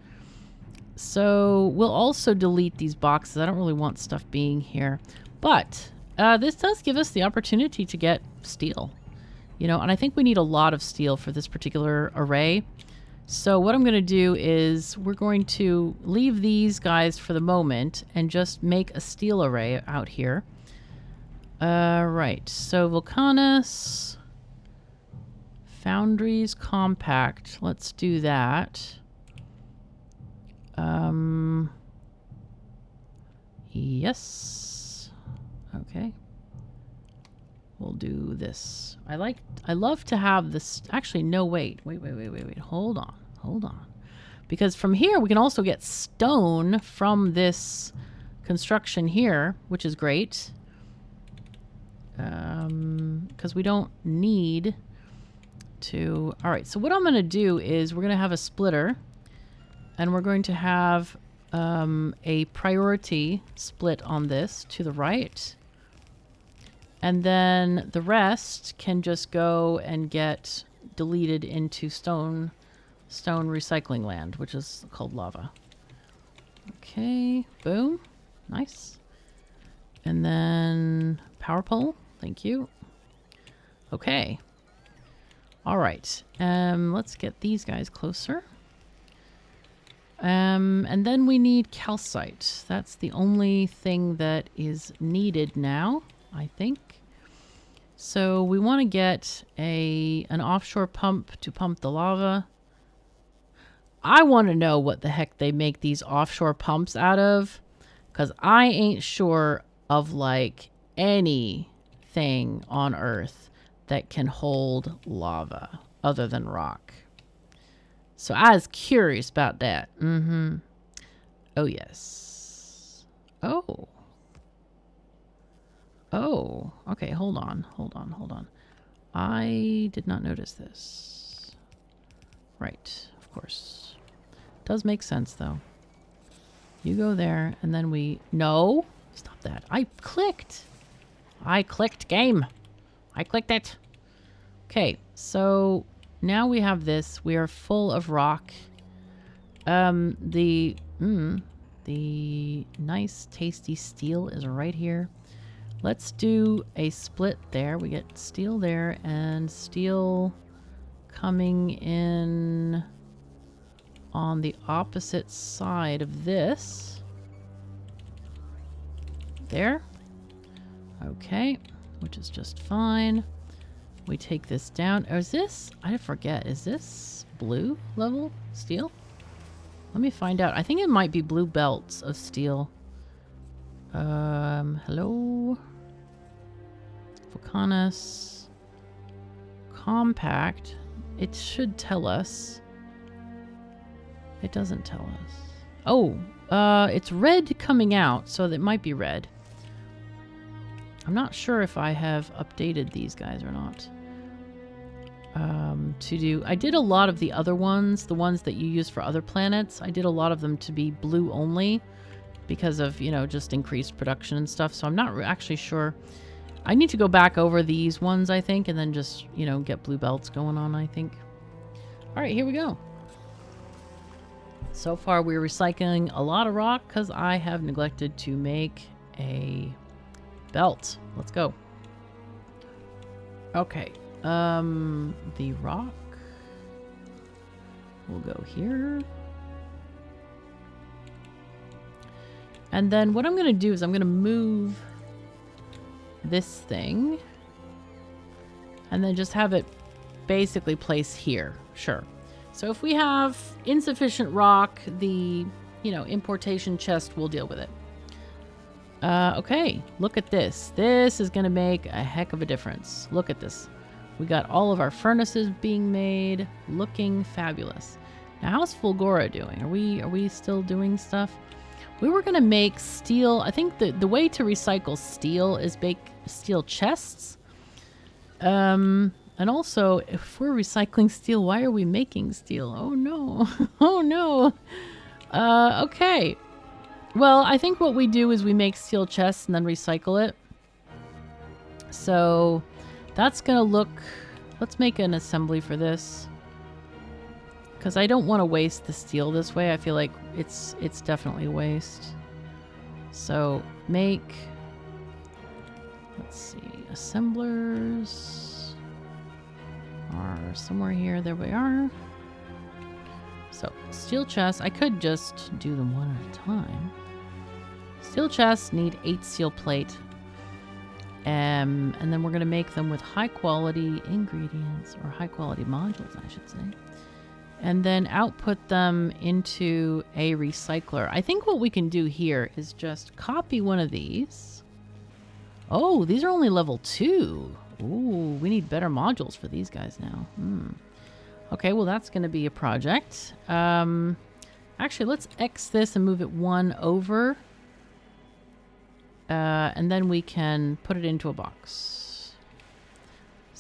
So we'll also delete these boxes. I don't really want stuff being here. But this does give us the opportunity to get steel. You know, and I think we need a lot of steel for this particular array. So what I'm going to do is we're going to leave these guys for the moment and just make a steel array out here. Right, so Vulcanus, Foundries, Compact. Let's do that. Yes. Okay. We'll do this. I love to have this. Actually, no, wait. Hold on. Because from here, we can also get stone from this construction here, which is great. because we don't need to. All right, so what I'm going to do is we're going to have a splitter, and we're going to have a priority split on this to the right. And then the rest can just go and get deleted into stone recycling land, which is called lava. Okay, boom. Nice. And then power pole. Thank you. Okay. All right. Let's get these guys closer. And then we need calcite. That's the only thing that is needed now, I think. So we want to get an offshore pump to pump the lava. I want to know what the heck they make these offshore pumps out of, because I ain't sure of like anything on Earth that can hold lava other than rock. So I was curious about that. Mm-hmm. Oh, yes. Oh. Oh. Okay, hold on. I did not notice this. Right, of course. Does make sense, though. You go there, and then we... No! Stop that. I clicked, game. I clicked it. Okay, so... Now we have this. We are full of rock. The nice tasty steel is right here. Let's do a split there. We get steel there and steel coming in on the opposite side of this. There. Okay, which is just fine. We take this down. Or is this? I forget. Is this blue level steel? Let me find out. I think it might be blue belts of steel. Hello? Volcanus. Compact. It should tell us. It doesn't tell us. Oh, it's red coming out, so that might be red. I'm not sure if I have updated these guys or not. I did a lot of the other ones, the ones that you use for other planets. I did a lot of them to be blue only because of, you know, just increased production and stuff. So I'm not actually sure. I need to go back over these ones, I think, and then just, you know, get blue belts going on, I think. All right, here we go. So far, we're recycling a lot of rock because I have neglected to make a belt. Let's go. Okay. The rock will go here. And then what I'm going to do is I'm going to move this thing and then just have it basically place here. Sure. So if we have insufficient rock, the, you know, importation chest will deal with it. Okay, look at this. This is going to make a heck of a difference. Look at this. We got all of our furnaces being made, looking fabulous. Now, how's Fulgora doing? Are we still doing stuff? We were gonna make steel. I think the way to recycle steel is bake steel chests. And also, if we're recycling steel, why are we making steel? Oh no! Oh no! Okay. Well, I think what we do is we make steel chests and then recycle it. So. That's gonna look... Let's make an assembly for this. Because I don't want to waste the steel this way. I feel like it's definitely a waste. So, make... Let's see. Assemblers... are somewhere here. There we are. So, steel chests. I could just do them one at a time. Steel chests need 8 steel plate. And then we're going to make them with high quality ingredients, or high quality modules, I should say. And then output them into a recycler. I think what we can do here is just copy one of these. Oh, these are only level 2. Ooh, we need better modules for these guys now. Okay, well that's going to be a project. Actually, let's X this and move it 1 over. And then we can put it into a box.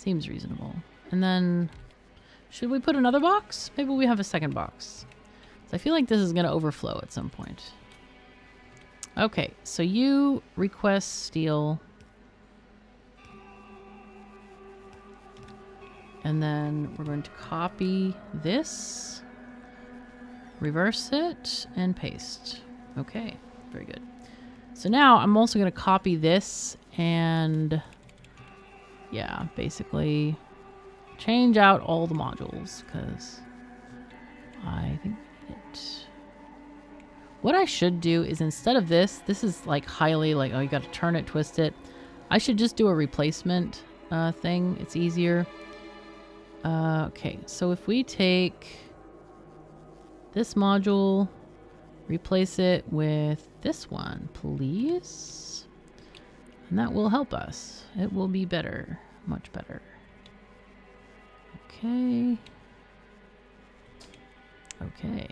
Seems reasonable. And then, should we put another box? Maybe we have a second box. So I feel like this is going to overflow at some point. Okay, so you request steel. And then we're going to copy this, reverse it, and paste. Okay, very good. So now I'm also going to copy this and, yeah, basically change out all the modules because I think we need it. What I should do is instead of this is like highly like, oh, you got to turn it, twist it. I should just do a replacement thing. It's easier. Okay, so if we take this module, replace it with this one, please. And that will help us. It will be better, much better. Okay. Okay.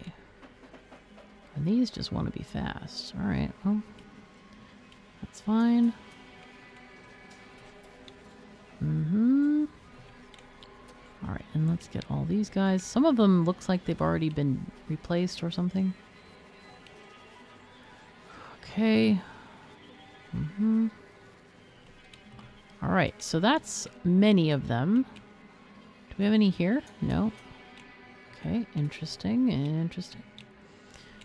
And these just want to be fast. All right, well, that's fine. Mm-hmm. All right, and let's get all these guys. Some of them looks like they've already been replaced or something. Okay. Mm-hmm. All right, so that's many of them. Do we have any here? No. Okay, interesting, interesting.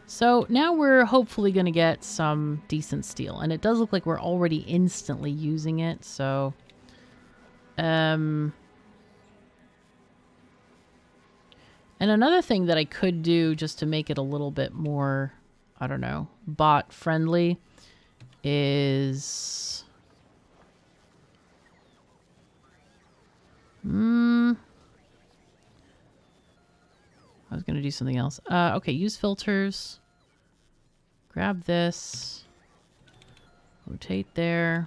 So now we're hopefully going to get some decent steel. And it does look like we're already instantly using it, so... And another thing that I could do just to make it a little bit more, I don't know, bot friendly is... I was going to do something else. Okay, use filters. Grab this. Rotate there.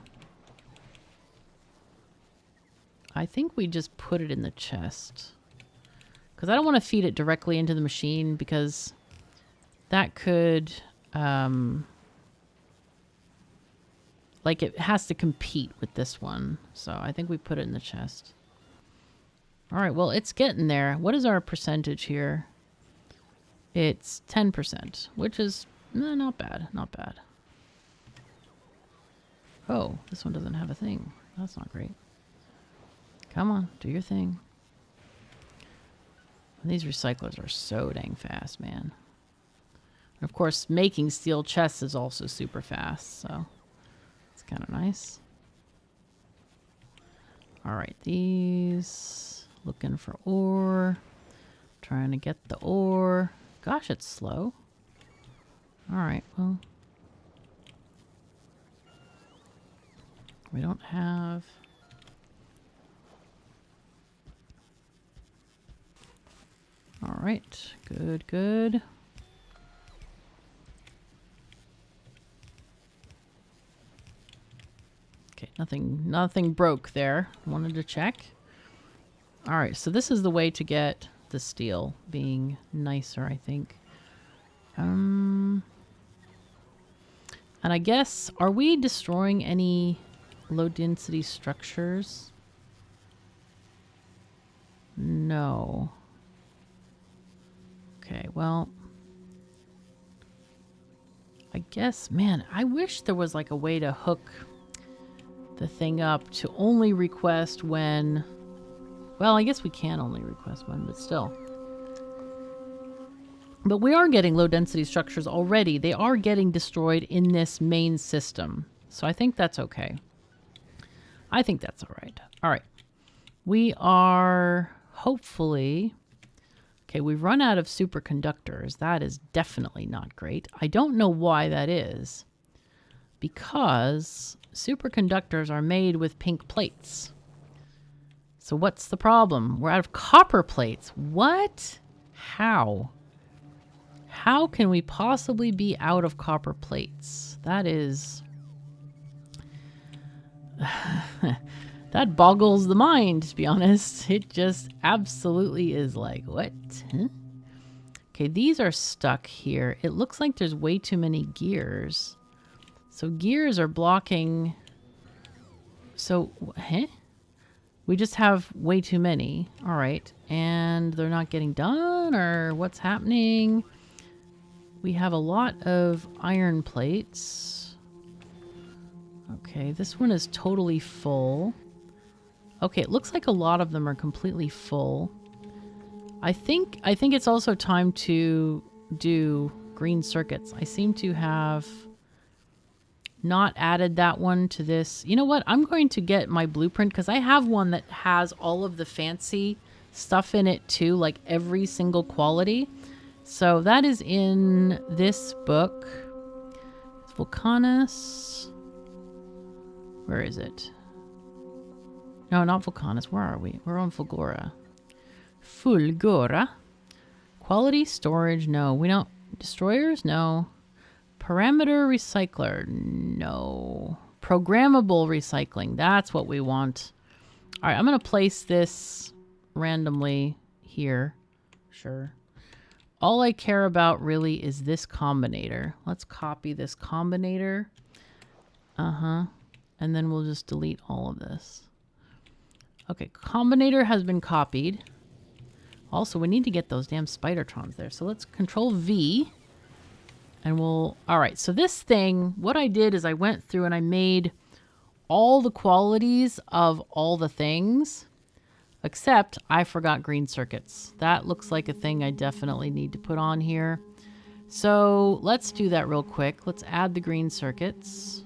I think we just put it in the chest. Because I don't want to feed it directly into the machine because that could, like it has to compete with this one. So I think we put it in the chest. All right, well, it's getting there. What is our percentage here? It's 10%, which is not bad, not bad. Oh, this one doesn't have a thing. That's not great. Come on, do your thing. And these recyclers are so dang fast, man. And of course, making steel chests is also super fast, so it's kind of nice. All right, these, looking for ore, trying to get the ore. Gosh, it's slow. All right, well, we don't have... All right, good, good. Okay, nothing broke there. Wanted to check. All right, so this is the way to get the steel being nicer, I think. And I guess, are we destroying any low density structures? No. Okay, well, I guess, man, I wish there was like a way to hook the thing up to only request when, well, I guess we can only request when, but still. But we are getting low density structures already. They are getting destroyed in this main system. So I think that's okay. I think that's all right. All right. We are hopefully... Okay, we've run out of superconductors. That is definitely not great. I don't know why that is. Because superconductors are made with pink plates. So what's the problem? We're out of copper plates. What? How? How can we possibly be out of copper plates? That is... That boggles the mind, to be honest. It just absolutely is like, what? Huh? Okay, these are stuck here. It looks like there's way too many gears. So gears are blocking... So, huh? We just have way too many. All right. And they're not getting done, or what's happening? We have a lot of iron plates. Okay, this one is totally full. Okay, it looks like a lot of them are completely full. I think it's also time to do green circuits. I seem to have not added that one to this. You know what? I'm going to get my blueprint because I have one that has all of the fancy stuff in it too, like every single quality. So that is in this book. It's Vulcanus. Where is it? No, not Vulcanus. Where are we? We're on Fulgora. Fulgora. Quality storage. No, we don't. Destroyers. No. Parameter recycler. No. Programmable recycling. That's what we want. All right, I'm going to place this randomly here. Sure. All I care about really is this combinator. Let's copy this combinator. And then we'll just delete all of this. Okay, combinator has been copied. Also, we need to get those damn Spidertrons there. So let's Control V. And we'll... Alright, so this thing, what I did is I went through and I made all the qualities of all the things. Except I forgot green circuits. That looks like a thing I definitely need to put on here. So let's do that real quick. Let's add the green circuits.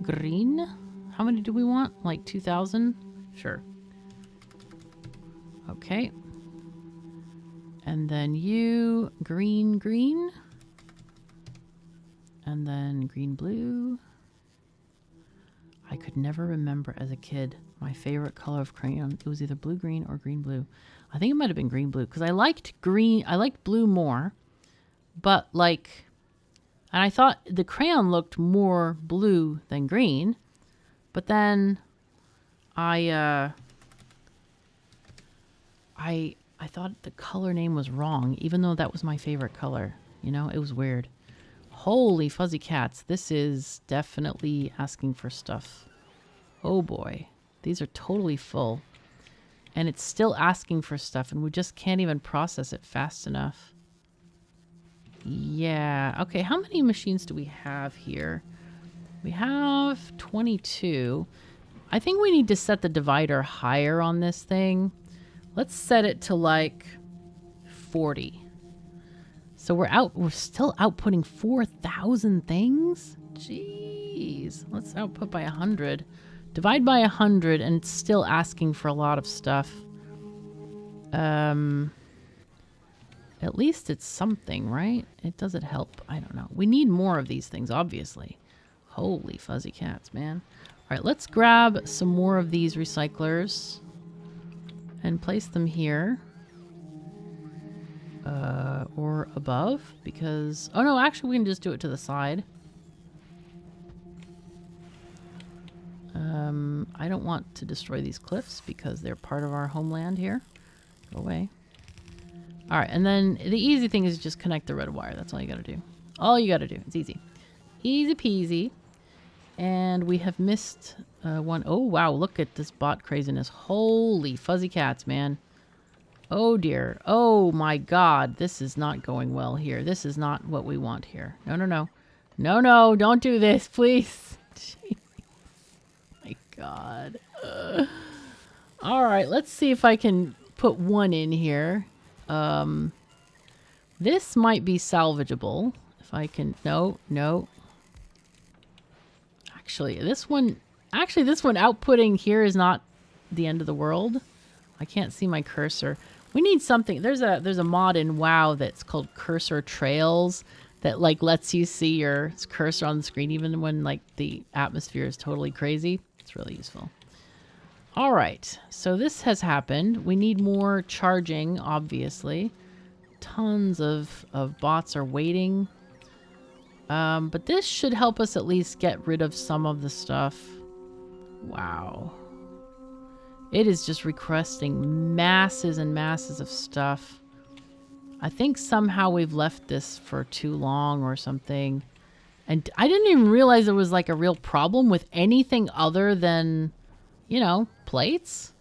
Green? How many do we want? Like 2,000? Sure. Okay. And then you, green, green. And then green, blue. I could never remember as a kid my favorite color of crayon. It was either blue, green, or green, blue. I think it might have been green, blue, because I liked green. I liked blue more. But like, and I thought the crayon looked more blue than green. But then I thought the color name was wrong, even though that was my favorite color. You know, it was weird. Holy fuzzy cats. This is definitely asking for stuff. Oh boy. These are totally full. And it's still asking for stuff, and we just can't even process it fast enough. Yeah. Okay, how many machines do we have here? We have 22. I think we need to set the divider higher on this thing. Let's set it to like 40. So we're still outputting 4,000 things? Jeez. Let's output by 100. Divide by 100 and it's still asking for a lot of stuff. At least it's something, right? Does it help? I don't know. We need more of these things, obviously. Holy fuzzy cats, man. All right, let's grab some more of these recyclers and place them here. Or above, because... Oh no, actually we can just do it to the side. I don't want to destroy these cliffs because they're part of our homeland here. Go away. Alright, and then the easy thing is just connect the red wire. That's all you gotta do. All you gotta do. It's easy. Easy peasy. And we have missed one. Oh wow, look at this bot craziness. Holy fuzzy cats, man. Oh dear. Oh my god. This is not going well here. This is not what we want here. No, no, no. No, no. Don't do this, please. Jeez. My god. Alright, let's see if I can put one in here. This might be salvageable. If I can... No, no. Actually, this one outputting here is not the end of the world. I can't see my cursor. We need something. There's a mod in WoW that's called Cursor Trails that like lets you see your cursor on the screen even when like the atmosphere is totally crazy. It's really useful. All right, so this has happened. We need more charging, obviously. Tons of bots are waiting. But this should help us at least get rid of some of the stuff. Wow. It is just requesting masses and masses of stuff. I think somehow we've left this for too long or something. And I didn't even realize there was like a real problem with anything other than, you know, plates.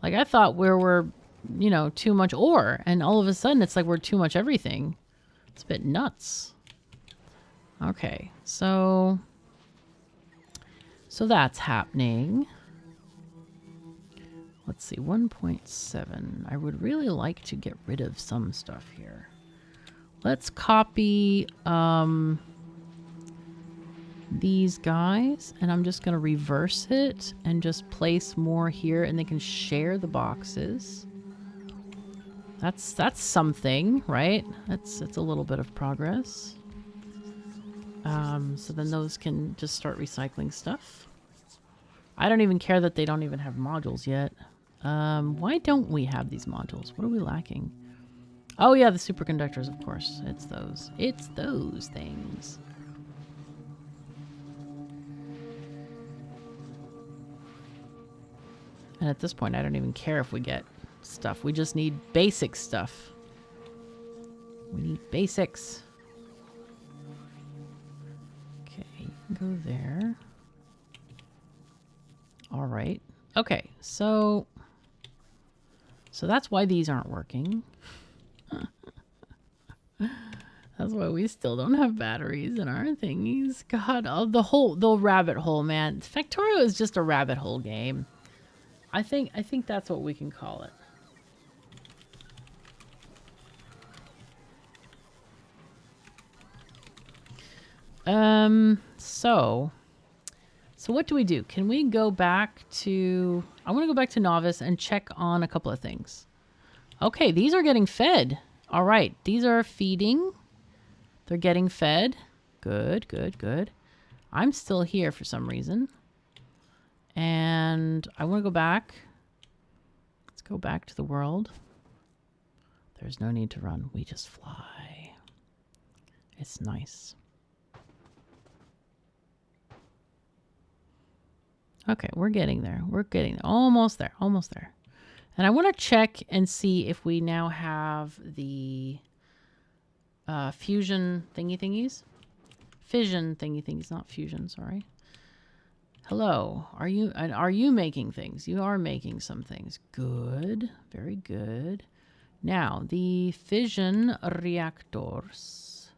Like, I thought we were, you know, too much ore. And all of a sudden, it's like we're too much everything. It's a bit nuts. Okay, so that's happening. Let's see, 1.7. I would really like to get rid of some stuff here. Let's copy these guys, and I'm just going to reverse it and just place more here, and they can share the boxes. That's something, right? It's a little bit of progress. So then those can just start recycling stuff. I don't even care that they don't even have modules yet. Why don't we have these modules? What are we lacking? Oh yeah, the superconductors, of course. It's those. It's those things. And at this point, I don't even care if we get stuff. We just need basic stuff. We need basics. Okay, you can go there. All right. Okay, so that's why these aren't working. That's why we still don't have batteries in our thingies. God, oh, the rabbit hole, man. Factorio is just a rabbit hole game. I think that's what we can call it. So what do we do? Can we go back to... I want to go back to Novice and check on a couple of things. Okay, these are getting fed. All right, these are feeding. They're getting fed. Good, good, good. I'm still here for some reason. And I want to go back. Let's go back to the world. There's no need to run. We just fly. It's nice. Okay, we're getting there. We're getting there. Almost there. Almost there. And I want to check and see if we now have the fusion thingies. Fission thingies, not fusion, sorry. Hello. Are you making things? You are making some things. Good. Very good. Now, the fission reactors.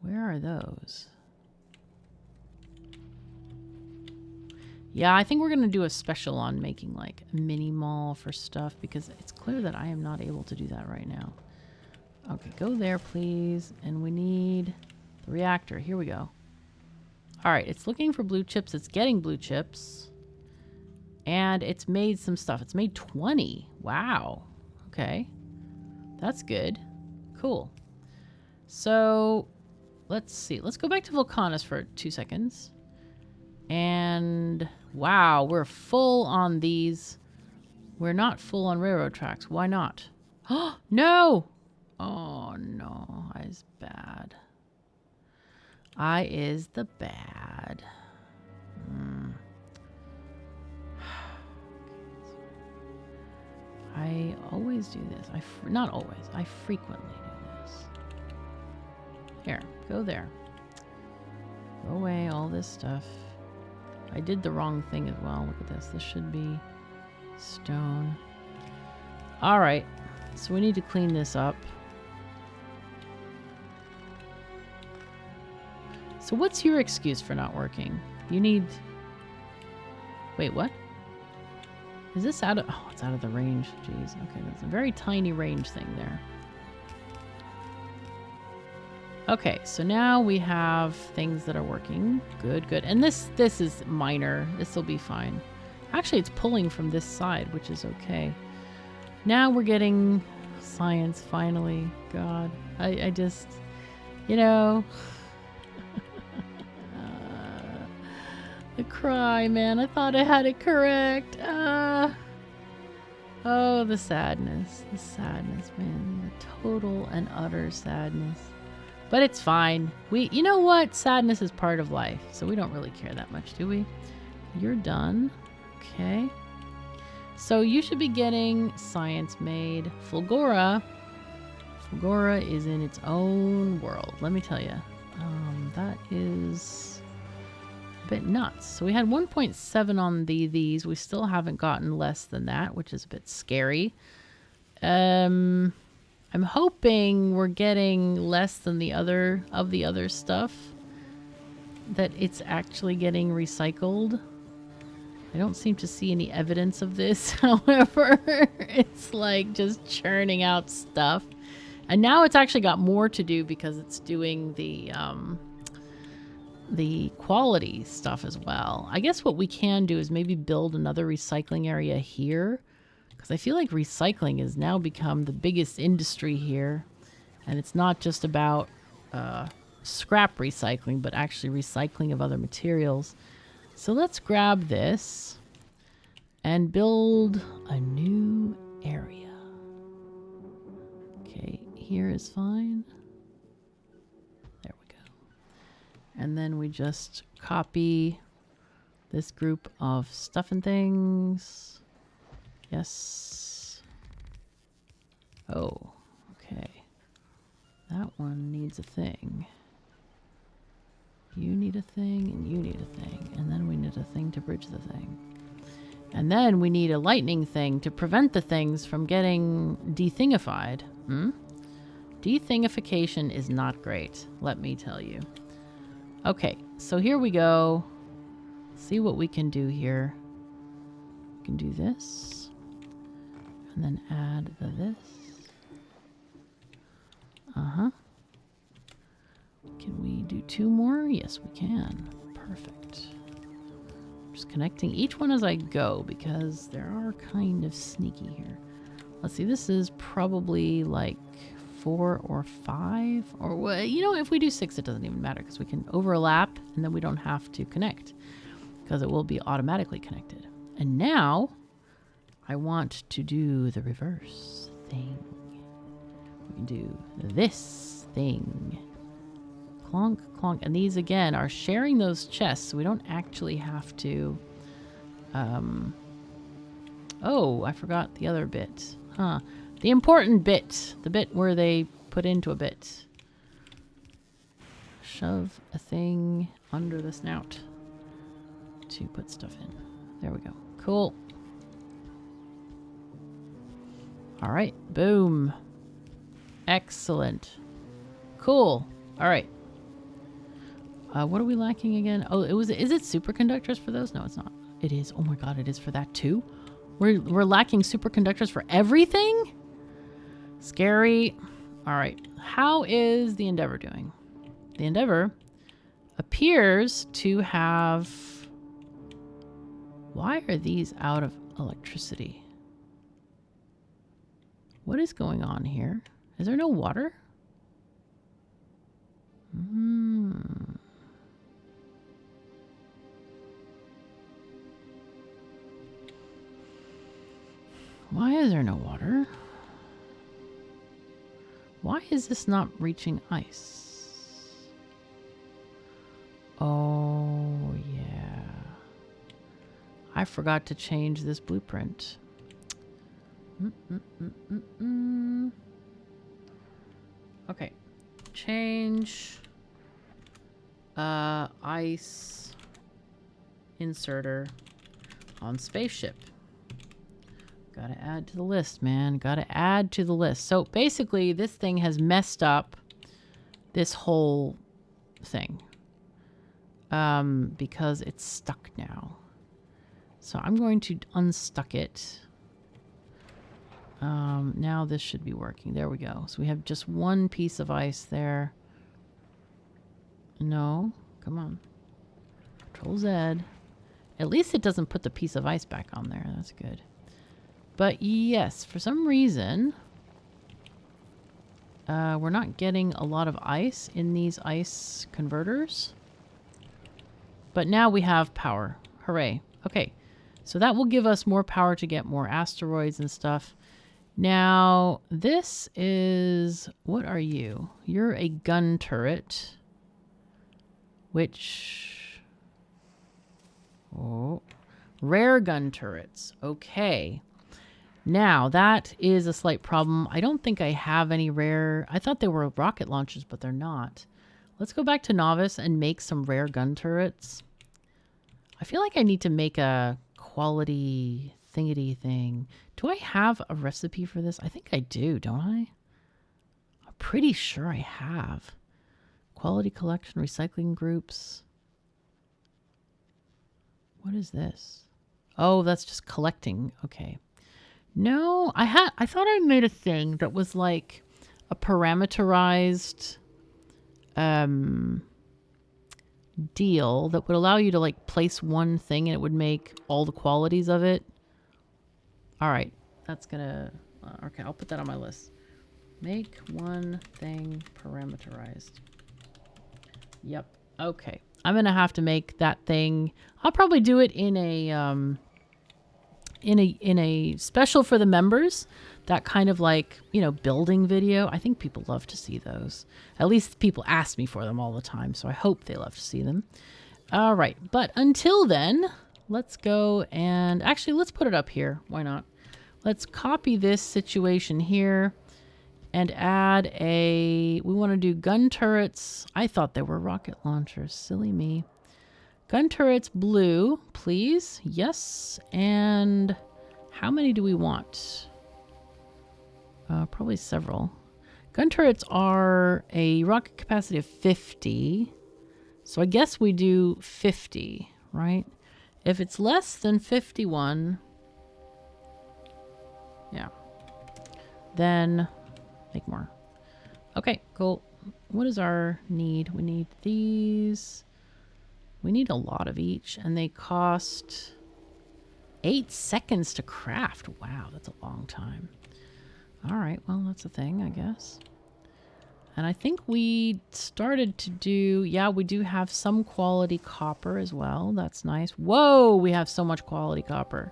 Where are those? Yeah, I think we're going to do a special on making like a mini mall for stuff because it's clear that I am not able to do that right now. Okay, go there, please. And we need the reactor. Here we go. All right, it's looking for blue chips. It's getting blue chips. And it's made some stuff. It's made 20. Wow. Okay. That's good. Cool. So, let's see. Let's go back to Volcanus for 2 seconds. And wow, we're full on these. We're not full on railroad tracks. Why not? Oh, no! Oh, no. I is bad. I is the bad. I always do this. Not always. I frequently do this. Here, go there. Throw away all this stuff. I did the wrong thing as well. Look at this. This should be stone. All right. So we need to clean this up. So what's your excuse for not working? You need... Wait, what? Is this out of... Oh, it's out of the range. Jeez. Okay, that's a very tiny range thing there. Okay, so now we have things that are working. Good, good. And this is minor. This will be fine. Actually, it's pulling from this side, which is okay. Now we're getting science, finally. God, I just... You know... the cry, man. I thought I had it correct. Oh, the sadness. The sadness, man. The total and utter sadness. But it's fine. You know what? Sadness is part of life, so we don't really care that much, do we? You're done. Okay. So you should be getting science made. Fulgora is in its own world. Let me tell you. That is a bit nuts. So we had 1.7 on these. We still haven't gotten less than that, which is a bit scary. I'm hoping we're getting less than the other stuff, that it's actually getting recycled. I don't seem to see any evidence of this. However, it's like just churning out stuff. And now it's actually got more to do because it's doing the quality stuff as well. I guess what we can do is maybe build another recycling area here, because I feel like recycling has now become the biggest industry here, and it's not just about scrap recycling, but actually recycling of other materials. So let's grab this and build a new area. Okay, here is fine. There we go. And then we just copy this group of stuff and things. Yes. Oh, okay. That one needs a thing. You need a thing, and you need a thing. And then we need a thing to bridge the thing. And then we need a lightning thing to prevent the things from getting dethingified. Dethingification is not great, let me tell you. Okay, so here we go. See what we can do here. We can do this. And then add this. Can we do 2 more? Yes, we can. Perfect. Just connecting each one as I go because they are kind of sneaky here. Let's see, this is probably like 4 or 5, or you know, if we do 6 it doesn't even matter because we can overlap and then we don't have to connect because it will be automatically connected. And now I want to do the reverse thing. We can do this thing. Clonk, clonk. And these again are sharing those chests, so we don't actually have to oh, I forgot the other bit. The important bit. The bit where they put into a bit. Shove a thing under the snout to put stuff in. There we go. Cool. All right. Boom. Excellent. Cool. All right. What are we lacking again? Oh, is it superconductors for those? No, it's not. It is. Oh my god, it is for that too? We're lacking superconductors for everything? Scary. All right. How is the Endeavor doing? The Endeavor appears to have... Why are these out of electricity? What is going on here? Is there no water? Why is there no water? Why is this not reaching ice? Oh, yeah. I forgot to change this blueprint. Okay. Change ice inserter on spaceship. Gotta add to the list, man. Gotta add to the list. So basically, this thing has messed up this whole thing. Because it's stuck now. So I'm going to unstuck it. Now this should be working. There we go. So we have just one piece of ice there. No. Come on. Control Z. At least it doesn't put the piece of ice back on there. That's good. But yes, for some reason, we're not getting a lot of ice in these ice converters. But now we have power. Hooray. Okay. So that will give us more power to get more asteroids and stuff. Now, this is... What are you? You're a gun turret. Which... Oh. Rare gun turrets. Okay. Now, that is a slight problem. I don't think I have any rare... I thought they were rocket launchers, but they're not. Let's go back to Novice and make some rare gun turrets. I feel like I need to make a quality thingity thing. Do I have a recipe for this? I think I do, don't I? I'm pretty sure I have. Quality collection, recycling groups. What is this? Oh, that's just collecting. Okay. No, I thought I made a thing that was like a parameterized deal that would allow you to like place one thing and it would make all the qualities of it. All right, that's gonna, okay, I'll put that on my list. Make one thing parameterized. Yep. Okay. I'm gonna have to make that thing. I'll probably do it in a special for the members. That kind of like, you know, building video. I think people love to see those. At least people ask me for them all the time, so I hope they love to see them. All right, but until then, let's go and actually let's put it up here. Why not? Let's copy this situation here and add a, we want to do gun turrets. I thought they were rocket launchers. Silly me. Gun turrets blue, please. Yes. And how many do we want? Probably several. Gun turrets are a rocket capacity of 50. So I guess we do 50, right? If it's less than 51, yeah, then make more. Okay, cool. What is our need? We need these. We need a lot of each, and they cost 8 seconds to craft. Wow, that's a long time. All right, well, that's a thing, I guess. And I think we started to do, yeah, we do have some quality copper as well. That's nice. Whoa, we have so much quality copper.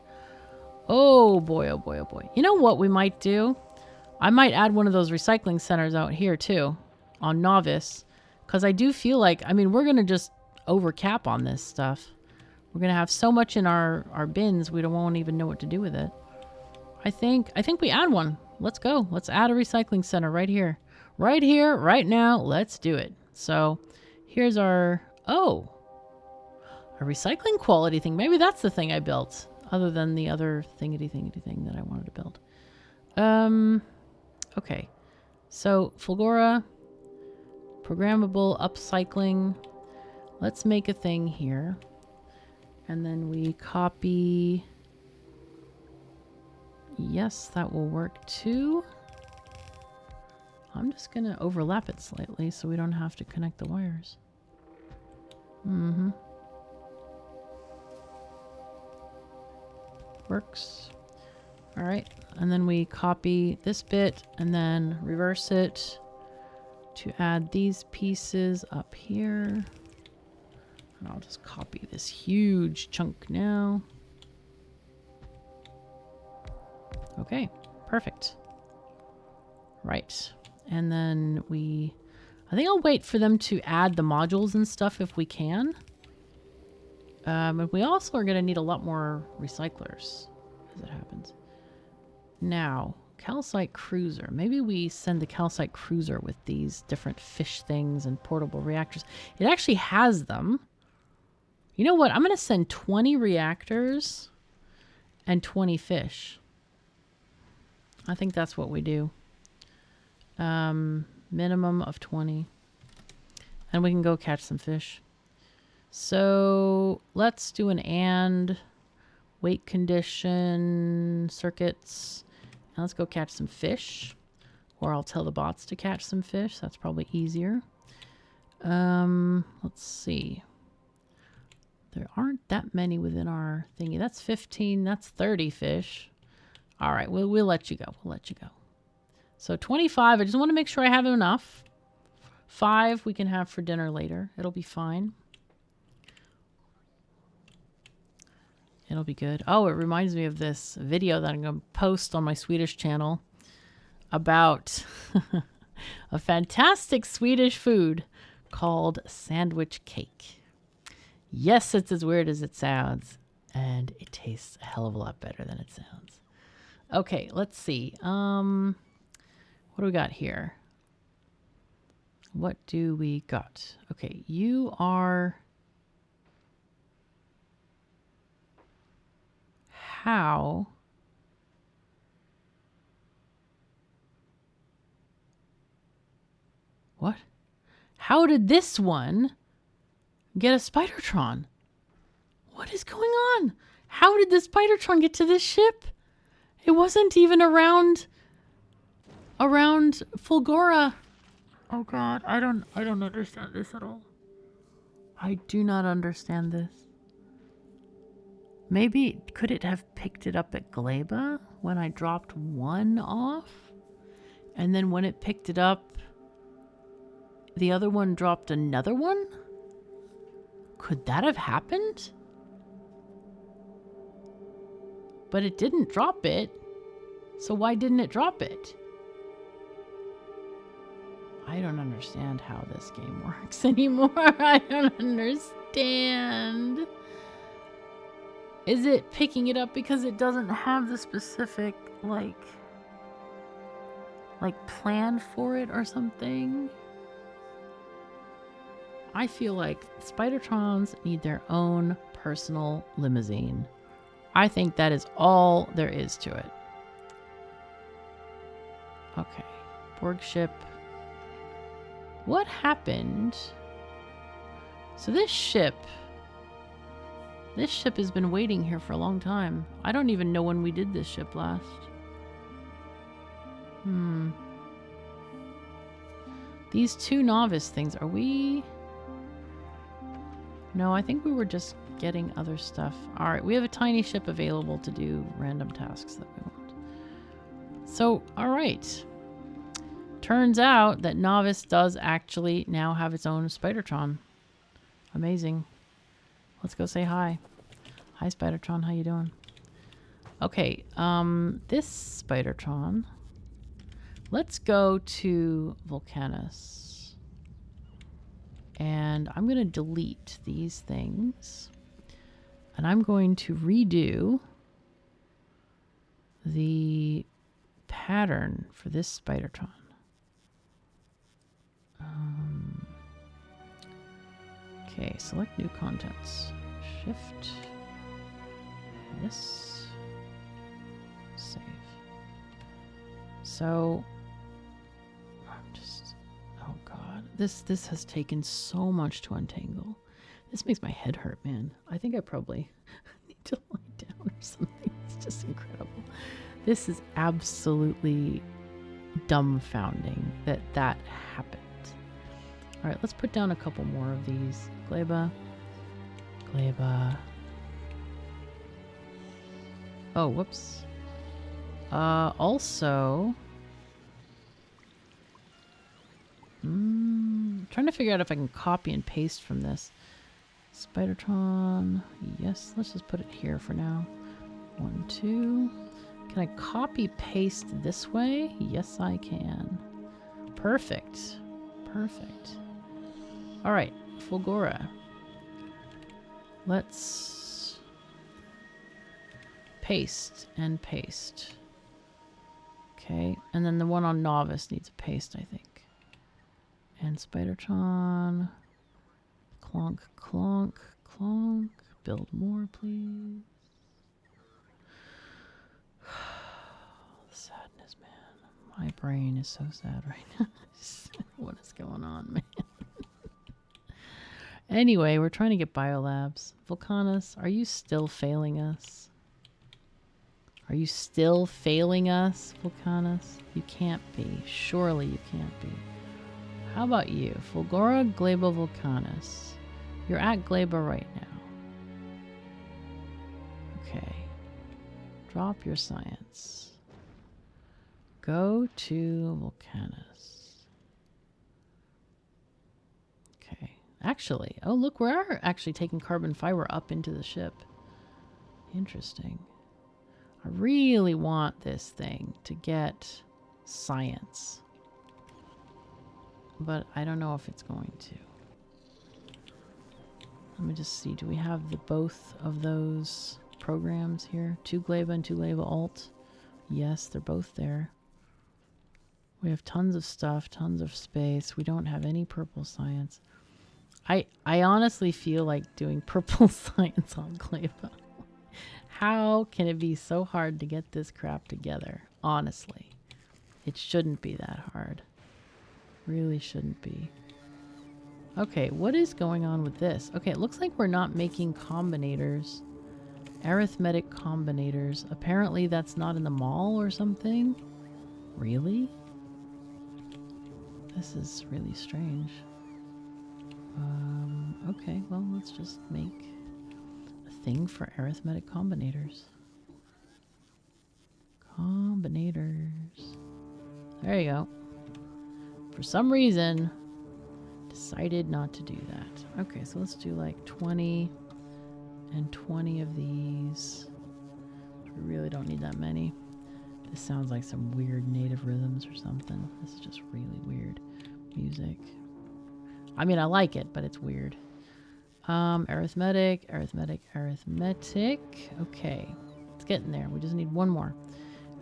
Oh boy, oh boy, oh boy. You know what we might do? I might add one of those recycling centers out here too on Novice, because I do feel like, I mean, we're going to just overcap on this stuff. We're going to have so much in our bins, we won't even know what to do with it. I think we add one. Let's go. Let's add a recycling center right here. Right here, right now. Let's do it. So here's our, oh, a recycling quality thing. Maybe that's the thing I built other than the other thingity thing that I wanted to build. Okay. So Fulgora, programmable upcycling. Let's make a thing here. And then we copy. Yes, that will work too. I'm just going to overlap it slightly so we don't have to connect the wires. Works. All right. And then we copy this bit and then reverse it to add these pieces up here. And I'll just copy this huge chunk now. Okay, perfect. Right. And then I think I'll wait for them to add the modules and stuff if we can. And we also are going to need a lot more recyclers as it happens. Now, calcite cruiser. Maybe we send the calcite cruiser with these different fish things and portable reactors. It actually has them. You know what? I'm going to send 20 reactors and 20 fish. I think that's what we do. Minimum of 20. And we can go catch some fish. So let's do an and weight condition circuits. And let's go catch some fish. Or I'll tell the bots to catch some fish. That's probably easier. Let's see. There aren't that many within our thingy. That's 15. That's 30 fish. All right, we'll let you go. We'll let you go. So 25. I just want to make sure I have enough. 5 we can have for dinner later. It'll be fine. It'll be good. Oh, it reminds me of this video that I'm going to post on my Swedish channel about a fantastic Swedish food called sandwich cake. Yes, it's as weird as it sounds, and it tastes a hell of a lot better than it sounds. Okay, let's see. What do we got here? What do we got? Okay, you are how what? How did this one get a Spidertron? What is going on? How did the Spidertron get to this ship? It wasn't even around Fulgora. Oh god, I don't understand this at all. I do not understand this. Maybe could it have picked it up at Gleba when I dropped one off? And then when it picked it up, the other one dropped another one? Could that have happened? But it didn't drop it. So why didn't it drop it? I don't understand how this game works anymore. I don't understand. Is it picking it up because it doesn't have the specific, like plan for it or something? I feel like Spidertrons need their own personal limousine. I think that is all there is to it. Okay. Borg ship. What happened? So this ship has been waiting here for a long time. I don't even know when we did this ship last. These two novice things, are we... No, I think we were just getting other stuff. All right, we have a tiny ship available to do random tasks that we want. So, all right. Turns out that Novice does actually now have its own Spidertron. Amazing. Let's go say hi. Hi, Spidertron. How you doing? Okay, this Spidertron. Let's go to Vulcanus. And I'm going to delete these things. And I'm going to redo the pattern for this Spidertron. Okay, select new contents. Shift. This. Save. So, I'm just... Oh god. This has taken so much to untangle. This makes my head hurt, man. I think I probably need to lie down or something. It's just incredible. This is absolutely dumbfounding that happened. All right, let's put down a couple more of these. Gleba. Gleba. Oh, whoops. Also... trying to figure out if I can copy and paste from this. Spidertron. Yes, let's just put it here for now. 1, 2. Can I copy paste this way? Yes, I can. Perfect. Perfect. All right, Fulgora. Let's paste and paste. Okay, and then the one on Novice needs a paste, I think. And Spidertron. Clonk, clonk, clonk. Build more, please. Sadness, man. My brain is so sad right now. What is going on, man? Anyway, we're trying to get biolabs. Vulcanus, are you still failing us? Are you still failing us, Vulcanus? You can't be. Surely you can't be. How about you? Fulgora, Gleba, Vulcanus. You're at Gleba right now. Okay. Drop your science. Go to Vulcanus. Okay. Actually, oh look, we are actually taking carbon fiber up into the ship. Interesting. I really want this thing to get science. But I don't know if it's going to. Let me just see. Do we have the both of those programs here? 2 Gleba and 2 Gleba Alt. Yes, they're both there. We have tons of stuff, tons of space. We don't have any purple science. I honestly feel like doing purple science on Gleba. How can it be so hard to get this crap together? Honestly, it shouldn't be that hard. Really shouldn't be. Okay, what is going on with this? Okay, it looks like we're not making combinators. Arithmetic combinators. Apparently that's not in the mall or something. Really? This is really strange. Okay, well, let's just make a thing for arithmetic combinators. Combinators. There you go. For some reason, decided not to do that. Okay, so let's do like 20 and 20 of these. We really don't need that many. This sounds like some weird native rhythms or something. This is just really weird music. I mean, I like it, but it's weird. Arithmetic. Okay, it's getting there. We just need one more.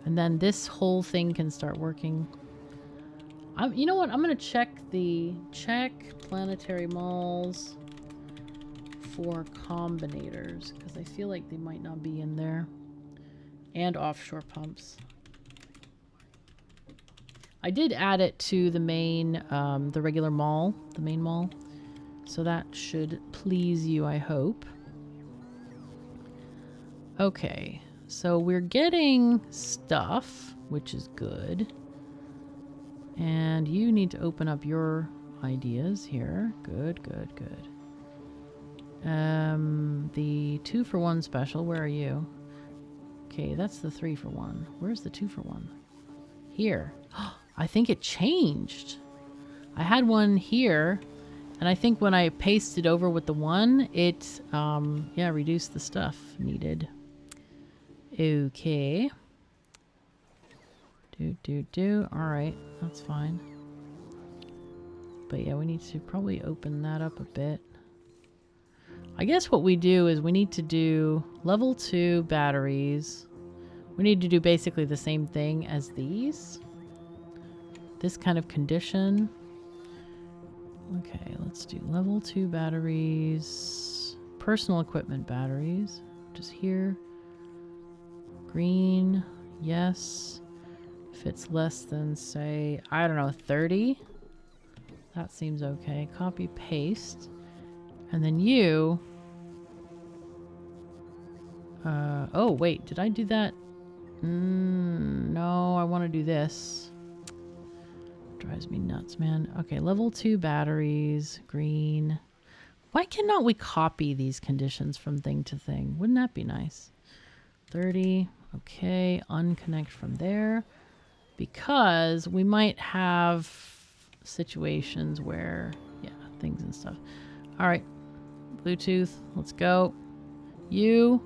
And then this whole thing can start working. You know what? I'm going to check planetary malls for combinators, because I feel like they might not be in there. And offshore pumps. I did add it to the main, the regular mall, the main mall. So that should please you, I hope. Okay, so we're getting stuff, which is good. And you need to open up your ideas here. Good. The 2-for-1 special, where are you? Okay, that's the 3-for-1. Where's the 2-for-1? Here. I think it changed. I had one here, and I think when I pasted over with the 1, it, yeah, reduced the stuff needed. Okay. Alright, that's fine. But yeah, we need to probably open that up a bit. I guess what we do is we need to do level 2 batteries. We need to do basically the same thing as these. This kind of condition. Okay, let's do level 2 batteries. Personal equipment batteries. Just here. Green. Yes. If it's less than, say, I don't know, 30. That seems okay. Copy, paste. And then you... oh, wait. Did I do that? No, I want to do this. Drives me nuts, man. Okay, level 2 batteries. Green. Why cannot we copy these conditions from thing to thing? Wouldn't that be nice? 30. Okay, unconnect from there. Because we might have situations where, yeah, things and stuff. All right, Bluetooth, let's go. You,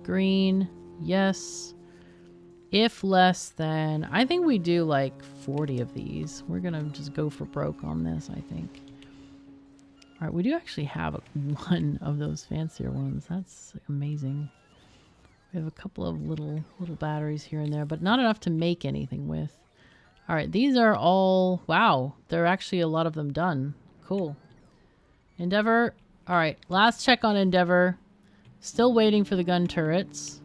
green, yes. If less than, I think we do like 40 of these. We're gonna just go for broke on this, I think. All right, we do actually have one of those fancier ones. That's amazing. We have a couple of little batteries here and there, but not enough to make anything with. All right, these are all, wow, there are actually a lot of them done. Cool. Endeavor. All right, last check on Endeavor. Still waiting for the gun turrets.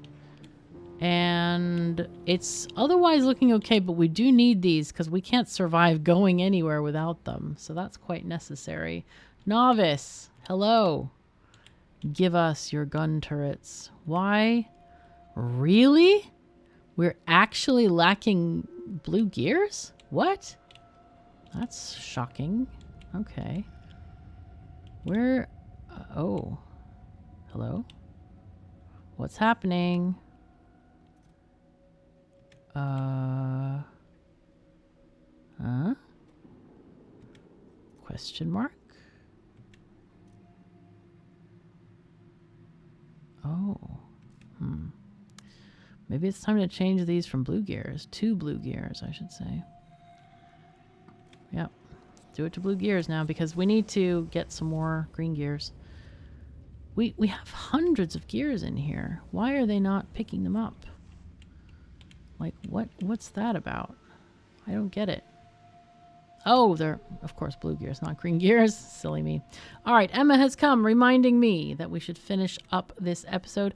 And it's otherwise looking okay, but we do need these because we can't survive going anywhere without them. So that's quite necessary. Novice, hello. Give us your gun turrets. Why? Really? We're actually lacking blue gears? What? That's shocking. Okay. Where? Oh. Hello? What's happening? Huh? Question mark? Oh. Maybe it's time to change these from blue gears to blue gears, I should say. Yep. Do it to blue gears now because we need to get some more green gears. We have hundreds of gears in here. Why are they not picking them up? Like, what's that about? I don't get it. Oh, they're, of course, blue gears, not green gears. Silly me. All right, Emma has come reminding me that we should finish up this episode.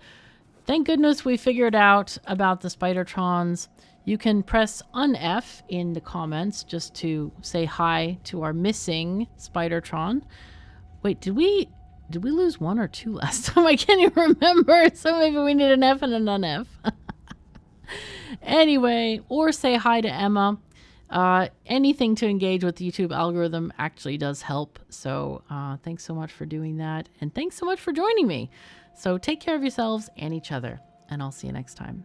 Thank goodness we figured out about the Spidertrons. You can press un-F in the comments just to say hi to our missing Spidertron. Wait, did we lose 1 or 2 last time? I can't even remember. So maybe we need an F and an un-F. Anyway, or say hi to Emma. Anything to engage with the YouTube algorithm actually does help. So thanks so much for doing that. And thanks so much for joining me. So take care of yourselves and each other. And I'll see you next time.